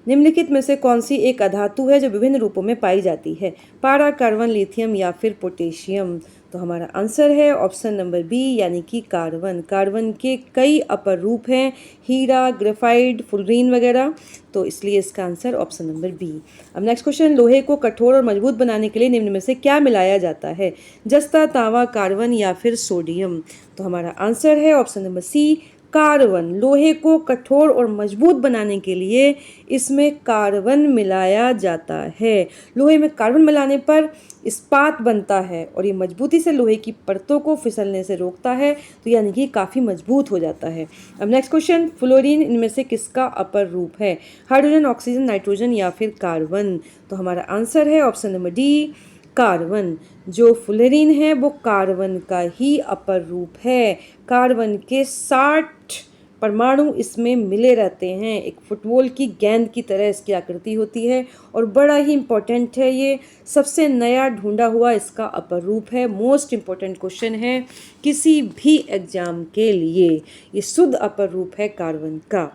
निम्नलिखित में से कौन सी एक अधातु है जो विभिन्न रूपों में पाई जाती है? पारा, कार्बन, लिथियम या फिर पोटेशियम। तो हमारा आंसर है ऑप्शन नंबर बी, यानी कि कार्बन। कार्बन के कई अपर रूप हैं, हीरा, ग्रेफाइट, फुलरीन वगैरह। तो इसलिए इसका आंसर ऑप्शन नंबर बी। अब नेक्स्ट क्वेश्चन, लोहे को कठोर और मजबूत बनाने के लिए निम्न में से क्या मिलाया जाता है? जस्ता, तांबा, कार्बन या फिर सोडियम। तो हमारा आंसर है ऑप्शन नंबर सी, कार्बन। लोहे को कठोर और मजबूत बनाने के लिए इसमें कार्बन मिलाया जाता है। लोहे में कार्बन मिलाने पर इस्पात बनता है और ये मजबूती से लोहे की परतों को फिसलने से रोकता है, तो यानी कि काफ़ी मजबूत हो जाता है। अब नेक्स्ट क्वेश्चन, फ्लोरीन इनमें से किसका अपर रूप है? हाइड्रोजन, ऑक्सीजन, नाइट्रोजन या फिर कार्बन। तो हमारा आंसर है ऑप्शन नंबर डी, कार्बन। जो फ्लोरीन है वो कार्बन का ही अपर रूप है। कार्बन के 60 परमाणु इसमें मिले रहते हैं। एक फुटबॉल की गेंद की तरह इसकी आकृति होती है और बड़ा ही इम्पोर्टेंट है। ये सबसे नया ढूंढा हुआ इसका अपर रूप है। मोस्ट इम्पोर्टेंट क्वेश्चन है किसी भी एग्जाम के लिए। ये शुद्ध अपर रूप है कार्बन का।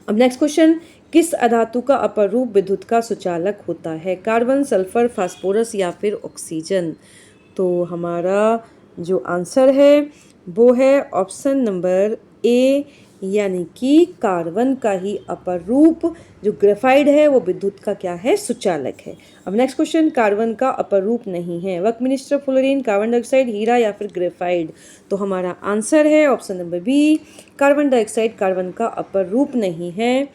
अब नेक्स्ट क्वेश्चन, किस अधातु का अपर रूप विद्युत का सुचालक होता है? कार्बन, सल्फर, फास्फोरस या फिर ऑक्सीजन? तो हमारा जो आंसर है वो है ऑप्शन नंबर ए, यानी कि कार्बन का ही अपर रूप जो ग्रेफाइड है वो विद्युत का क्या है? सुचालक है। अब नेक्स्ट क्वेश्चन, कार्बन का अपर रूप नहीं है, वकमिनिस्टर, फ्लोरीन, कार्बन डाइऑक्साइड, हीरा या फिर ग्रेफाइड? तो हमारा आंसर है option number B, carbon dioxide carbon का अपर रूप नहीं है।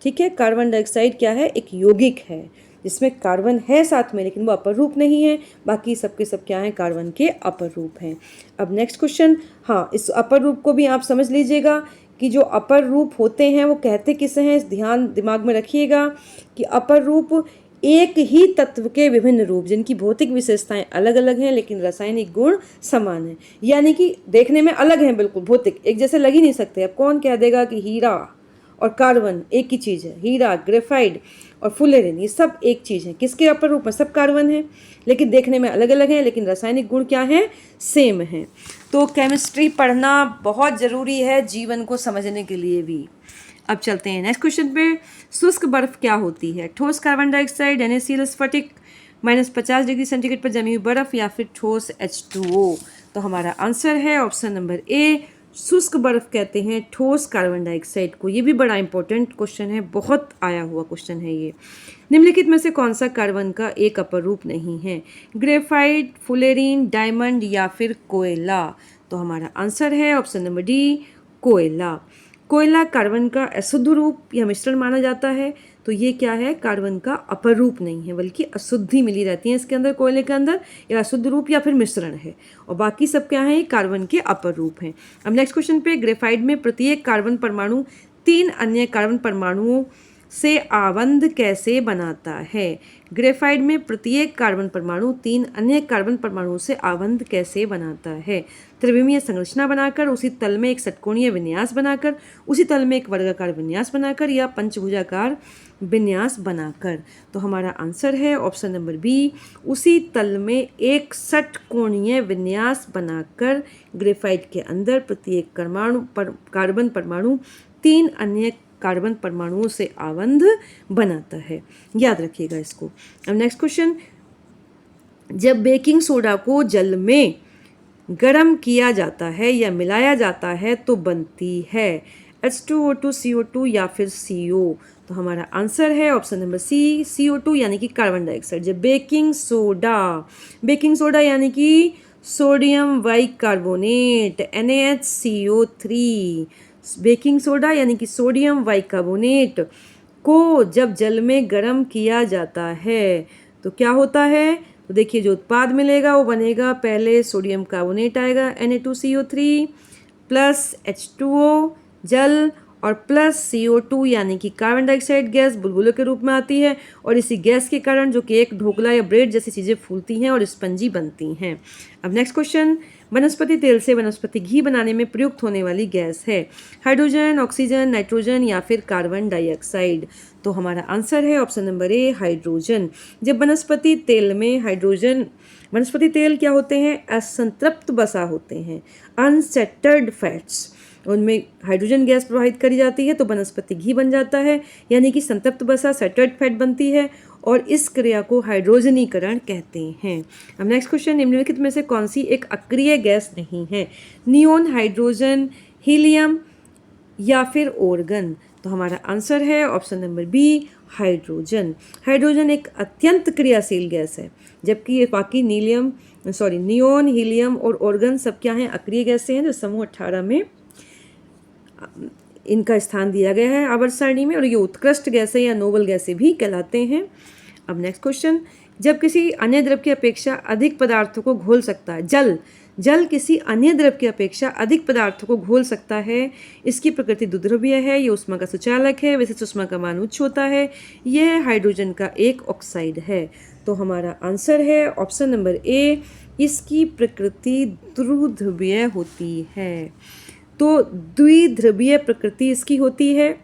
ठीक है, कार्बन डाइऑक्साइड क्या है? एक यौगिक है जिसमें कार्बन है साथ में, लेकिन वो अपर रूप नहीं है। बाकी सबके सब क्या हैं? कार्बन के अपर रूप हैं। अब नेक्स्ट क्वेश्चन, हाँ, इस अपर रूप को भी आप समझ लीजिएगा कि जो अपर रूप होते हैं वो कहते किसे हैं, ध्यान दिमाग में रखिएगा कि अपर रूप एक ही तत्व के विभिन्न रूप जिनकी भौतिक विशेषताएं अलग अलग हैं लेकिन रासायनिक गुण समान हैं, यानी कि देखने में अलग हैं, बिल्कुल भौतिक एक जैसे लग ही नहीं सकते। अब कौन कह देगा कि हीरा और कार्बन एक ही चीज़ है? हीरा, ग्रेफाइड और फुलेरिन ये सब एक चीज़ है। किसके अपर रूप में? सब कार्बन है, लेकिन देखने में अलग अलग हैं, लेकिन रासायनिक गुण क्या है? सेम है। तो केमिस्ट्री पढ़ना बहुत ज़रूरी है जीवन को समझने के लिए भी। अब चलते हैं नेक्स्ट क्वेश्चन पे। शुष्क बर्फ क्या होती है? ठोस कार्बन डाइऑक्साइड, NaCl, स्फटिक, -50 डिग्री सेंटीग्रेड पर जमी हुई बर्फ या फिर ठोस H2O? तो हमारा आंसर है ऑप्शन नंबर ए, शुष्क बर्फ कहते हैं ठोस कार्बन डाइऑक्साइड को। ये भी बड़ा इंपॉर्टेंट क्वेश्चन है, बहुत आया हुआ क्वेश्चन है ये। निम्नलिखित में से कौन सा कार्बन का एक अपर रूप नहीं है? ग्रेफाइट, फुलेरिन, डायमंड या फिर कोयला? तो हमारा आंसर है ऑप्शन नंबर डी, कोयला। कोयला कार्बन का अशुद्ध रूप या मिश्रण माना जाता है, तो ये क्या है? कार्बन का अपर रूप नहीं है, बल्कि अशुद्धि मिली रहती है इसके अंदर, कोयले के अंदर, या अशुद्ध रूप या फिर मिश्रण है। और बाकी सब क्या है? कार्बन के अपर रूप हैं। अब नेक्स्ट क्वेश्चन पे, ग्रेफाइट में प्रत्येक कार्बन परमाणु 3 अन्य कार्बन परमाणुओं से आबंध कैसे बनाता है? ग्रेफाइट में प्रत्येक कार्बन परमाणु 3 अन्य कार्बन परमाणुओं से आबंध कैसे बनाता है? त्रिविमीय संरचना बनाकर, उसी तल में एक षटकोणीय विन्यास बनाकर, उसी तल में एक वर्गाकार विन्यास बनाकर, या पंचभुजाकार विन्यास बनाकर? तो हमारा आंसर है ऑप्शन नंबर बी, उसी तल में एक षटकोणीय विन्यास बनाकर ग्रेफाइट के अंदर प्रत्येक कार्बन परमाणु 3 अन्य कार्बन परमाणुओं से आबंध बनाता है। याद रखिएगा इसको। अब नेक्स्ट क्वेश्चन, जब बेकिंग सोडा को जल में गर्म किया जाता है या मिलाया जाता है तो बनती है H2O2, CO2 या फिर CO? तो हमारा आंसर है ऑप्शन नंबर सी, CO2 यानी कि कार्बन डाइऑक्साइड। जब बेकिंग सोडा यानी कि sodium bicarbonate NaHCO3, baking soda यानी कि सोडियम बाइकार्बोनेट को जब जल में गर्म किया जाता है तो क्या होता है? तो देखिए, जो उत्पाद मिलेगा वो बनेगा, पहले सोडियम कार्बोनेट आएगा Na2CO3 प्लस H2O जल और प्लस CO2 यानी कि कार्बन डाइऑक्साइड गैस बुलबुलों के रूप में आती है, और इसी गैस के कारण जो केक, ढोकला या ब्रेड जैसी चीज़ें फूलती हैं और स्पंजी बनती हैं। अब नेक्स्ट क्वेश्चन, वनस्पति तेल से वनस्पति घी बनाने में प्रयुक्त होने वाली गैस है हाइड्रोजन, ऑक्सीजन, नाइट्रोजन या फिर कार्बन डाइऑक्साइड? तो हमारा आंसर है ऑप्शन नंबर ए, हाइड्रोजन। जब वनस्पति तेल क्या होते हैं? असंतृप्त वसा होते हैं, अनसेटर्ड फैट्स, उनमें हाइड्रोजन गैस प्रवाहित करी जाती है तो वनस्पति घी बन जाता है, यानी कि संतृप्त वसा सेटर्ड फैट बनती है, और इस क्रिया को हाइड्रोजनीकरण कहते हैं। अब नेक्स्ट क्वेश्चन, निम्नलिखित में से कौन सी एक अक्रिय गैस नहीं है? नियोन, हाइड्रोजन, हीलियम या फिर ओर्गन? तो हमारा आंसर है option number B, hydrogen. Hydrogen एक अत्यंत क्रियाशील गैस है, जबकि ये बाकी नियोन, हीलियम और ओर्गन सब क्या हैं? अक्रिय गैसें हैं, जो समूह 18 में इनका स्थान दिया गया है आवर्त सारणी में, और ये उत्कृष्ट गैसें या नोबल गैसें भी कहलाते हैं। अब नेक्स्ट क्वेश्चन, जब किसी अन्य द्रव की अपेक्षा अधिक पदार्थों को घोल सकता है, जल किसी अन्य द्रव की अपेक्षा अधिक पदार्थों को घोल सकता है, इसकी प्रकृति द्विध्रुवीय है, ये ऊष्मा का सुचालक है, विशिष्ट ऊष्मा का मान उच्च होता है, यह हाइड्रोजन का एक ऑक्साइड है। तो हमारा आंसर है ऑप्शन नंबर ए, इसकी प्रकृति द्विध्रुवीय होती है। तो द्विध्रुवीय प्रकृति इसकी होती है।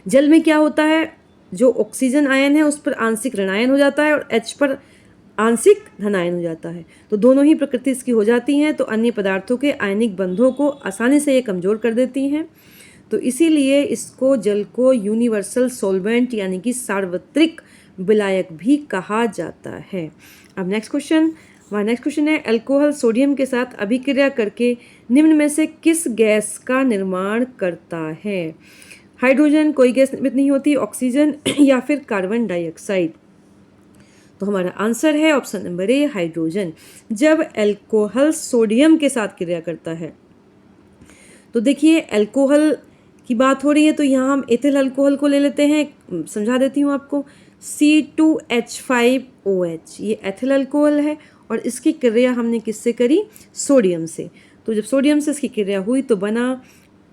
जल में क्या होता है? जो ऑक्सीजन आयन है उस पर आंशिक ऋणायन हो जाता है और H पर आंशिक धनायन हो जाता है, तो दोनों ही प्रकृति इसकी हो जाती हैं, तो अन्य पदार्थों के आयनिक बंधों को आसानी से ये कमज़ोर कर देती हैं। तो इसीलिए इसको जल को यूनिवर्सल सॉल्वेंट यानी कि सार्वत्रिक विलायक भी कहा जाता है। अब नेक्स्ट क्वेश्चन है अल्कोहल सोडियम के साथ अभिक्रिया करके निम्न में से किस गैस का निर्माण करता है? हाइड्रोजन कोई गैस निर्मित नहीं होती, ऑक्सीजन या फिर कार्बन डाइऑक्साइड। तो हमारा आंसर है ऑप्शन नंबर ए हाइड्रोजन। जब अल्कोहल सोडियम के साथ क्रिया करता है तो देखिए अल्कोहल की बात हो रही है, तो यहाँ हम एथिल अल्कोहल को ले लेते हैं। समझा देती हूँ आपको, C2H5OH ये एथिल अल्कोहल है और इसकी क्रिया हमने किससे करी? सोडियम से। तो जब सोडियम से इसकी क्रिया हुई तो बना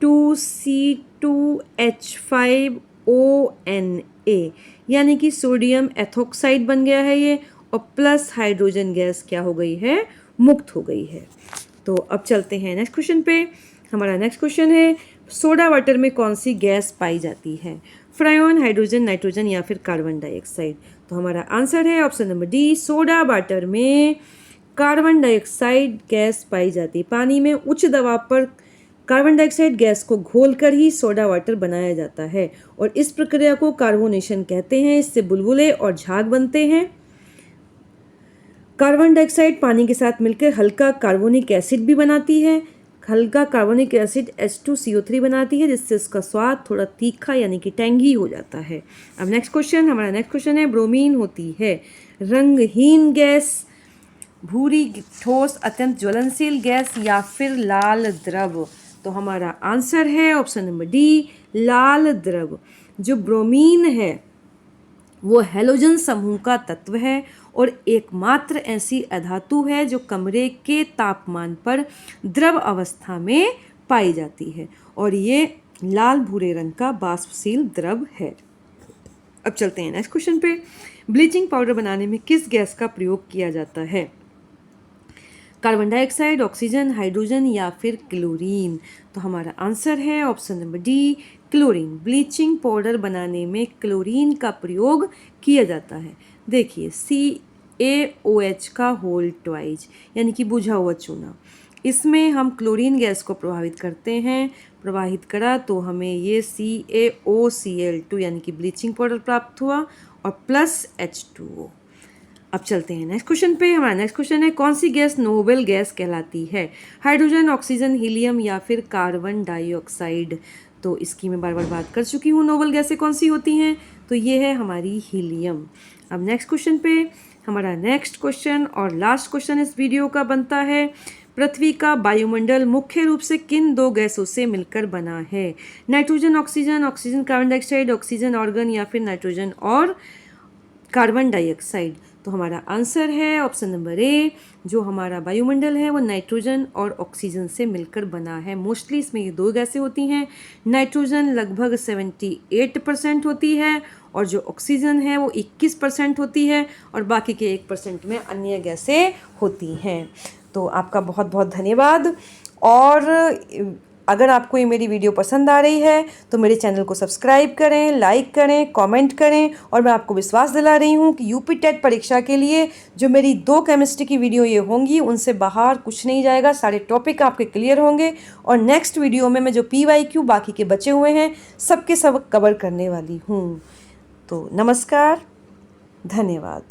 2C2H5ONA यानी कि सोडियम एथोक्साइड बन गया है ये, और प्लस हाइड्रोजन गैस क्या हो गई है? मुक्त हो गई है। तो अब चलते हैं नेक्स्ट क्वेश्चन पे। हमारा नेक्स्ट क्वेश्चन है सोडा वाटर में कौन सी गैस पाई जाती है? फ्रायोन, हाइड्रोजन, नाइट्रोजन या फिर कार्बन डाइऑक्साइड। तो हमारा आंसर है option number D, soda water में कार्बन डाइऑक्साइड गैस पाई जाती है। पानी में उच्च दबाव पर कार्बन डाइऑक्साइड गैस को घोलकर ही सोडा वाटर बनाया जाता है और इस प्रक्रिया को कार्बोनेशन कहते हैं। इससे बुलबुले और झाग बनते हैं। कार्बन डाइऑक्साइड पानी के साथ मिलकर हल्का कार्बोनिक एसिड भी बनाती है। हल्का कार्बोनिक एसिड H2CO3 बनाती है, जिससे इसका स्वाद थोड़ा तीखा यानी कि टैंगी हो जाता है। अब हमारा नेक्स्ट क्वेश्चन है ब्रोमीन होती है रंगहीन गैस, भूरी ठोस अत्यंत ज्वलनशील गैस या फिर लाल द्रव। तो हमारा आंसर है ऑप्शन नंबर डी, लाल द्रव। जो ब्रोमीन है वो हैलोजन समूह का तत्व है और एकमात्र ऐसी अधातु है जो कमरे के तापमान पर द्रव अवस्था में पाई जाती है और ये लाल भूरे रंग का वाष्पशील द्रव है। अब चलते हैं नेक्स्ट क्वेश्चन पे। ब्लीचिंग पाउडर बनाने में किस गैस का प्रयोग किया जाता है? कार्बन डाइऑक्साइड, ऑक्सीजन, हाइड्रोजन या फिर क्लोरीन। तो हमारा आंसर है option number D, chlorine. Bleaching powder बनाने में क्लोरीन का प्रयोग किया जाता है। देखिए CaOH का होल ट्वाइज यानी कि बुझा हुआ चूना, इसमें हम क्लोरीन गैस को प्रभावित करते हैं। प्रवाहित करा तो हमें ये CaOCl2 यानी कि ब्लीचिंग पाउडर प्राप्त हुआ और प्लस H2O। अब चलते हैं नेक्स्ट क्वेश्चन पे। हमारा नेक्स्ट क्वेश्चन है कौन सी गैस नोबेल गैस कहलाती है? हाइड्रोजन, ऑक्सीजन, हीलियम या फिर कार्बन डाइऑक्साइड। तो इसकी मैं बार बार बात कर चुकी हूँ। नोबेल गैसें कौन सी होती हैं? तो ये है हमारी हीलियम। अब नेक्स्ट क्वेश्चन पे हमारा नेक्स्ट क्वेश्चन और लास्ट क्वेश्चन इस वीडियो का बनता है पृथ्वी का वायुमंडल मुख्य रूप से किन दो गैसों से मिलकर बना है? Nitrogen oxygen, oxygen carbon dioxide, oxygen organ या फिर नाइट्रोजन और कार्बन डाइऑक्साइड। तो हमारा आंसर है ऑप्शन नंबर ए, जो हमारा वायुमंडल है वो नाइट्रोजन और ऑक्सीजन से मिलकर बना है। मोस्टली इसमें ये दो गैसें होती हैं। नाइट्रोजन लगभग 78% होती है और जो ऑक्सीजन है वो 21% होती है और बाकी के 1% में अन्य गैसें होती हैं। तो आपका बहुत बहुत धन्यवाद। और अगर आपको ये मेरी वीडियो पसंद आ रही है तो मेरे चैनल को सब्सक्राइब करें, लाइक करें, कमेंट करें। और मैं आपको विश्वास दिला रही हूँ कि यूपी टेट परीक्षा के लिए जो मेरी 2 केमिस्ट्री की वीडियो ये होंगी उनसे बाहर कुछ नहीं जाएगा। सारे टॉपिक आपके क्लियर होंगे और नेक्स्ट वीडियो में मैं जो PYQ बाकी के बचे हुए हैं सबके सब कवर करने वाली हूँ। तो नमस्कार, धन्यवाद।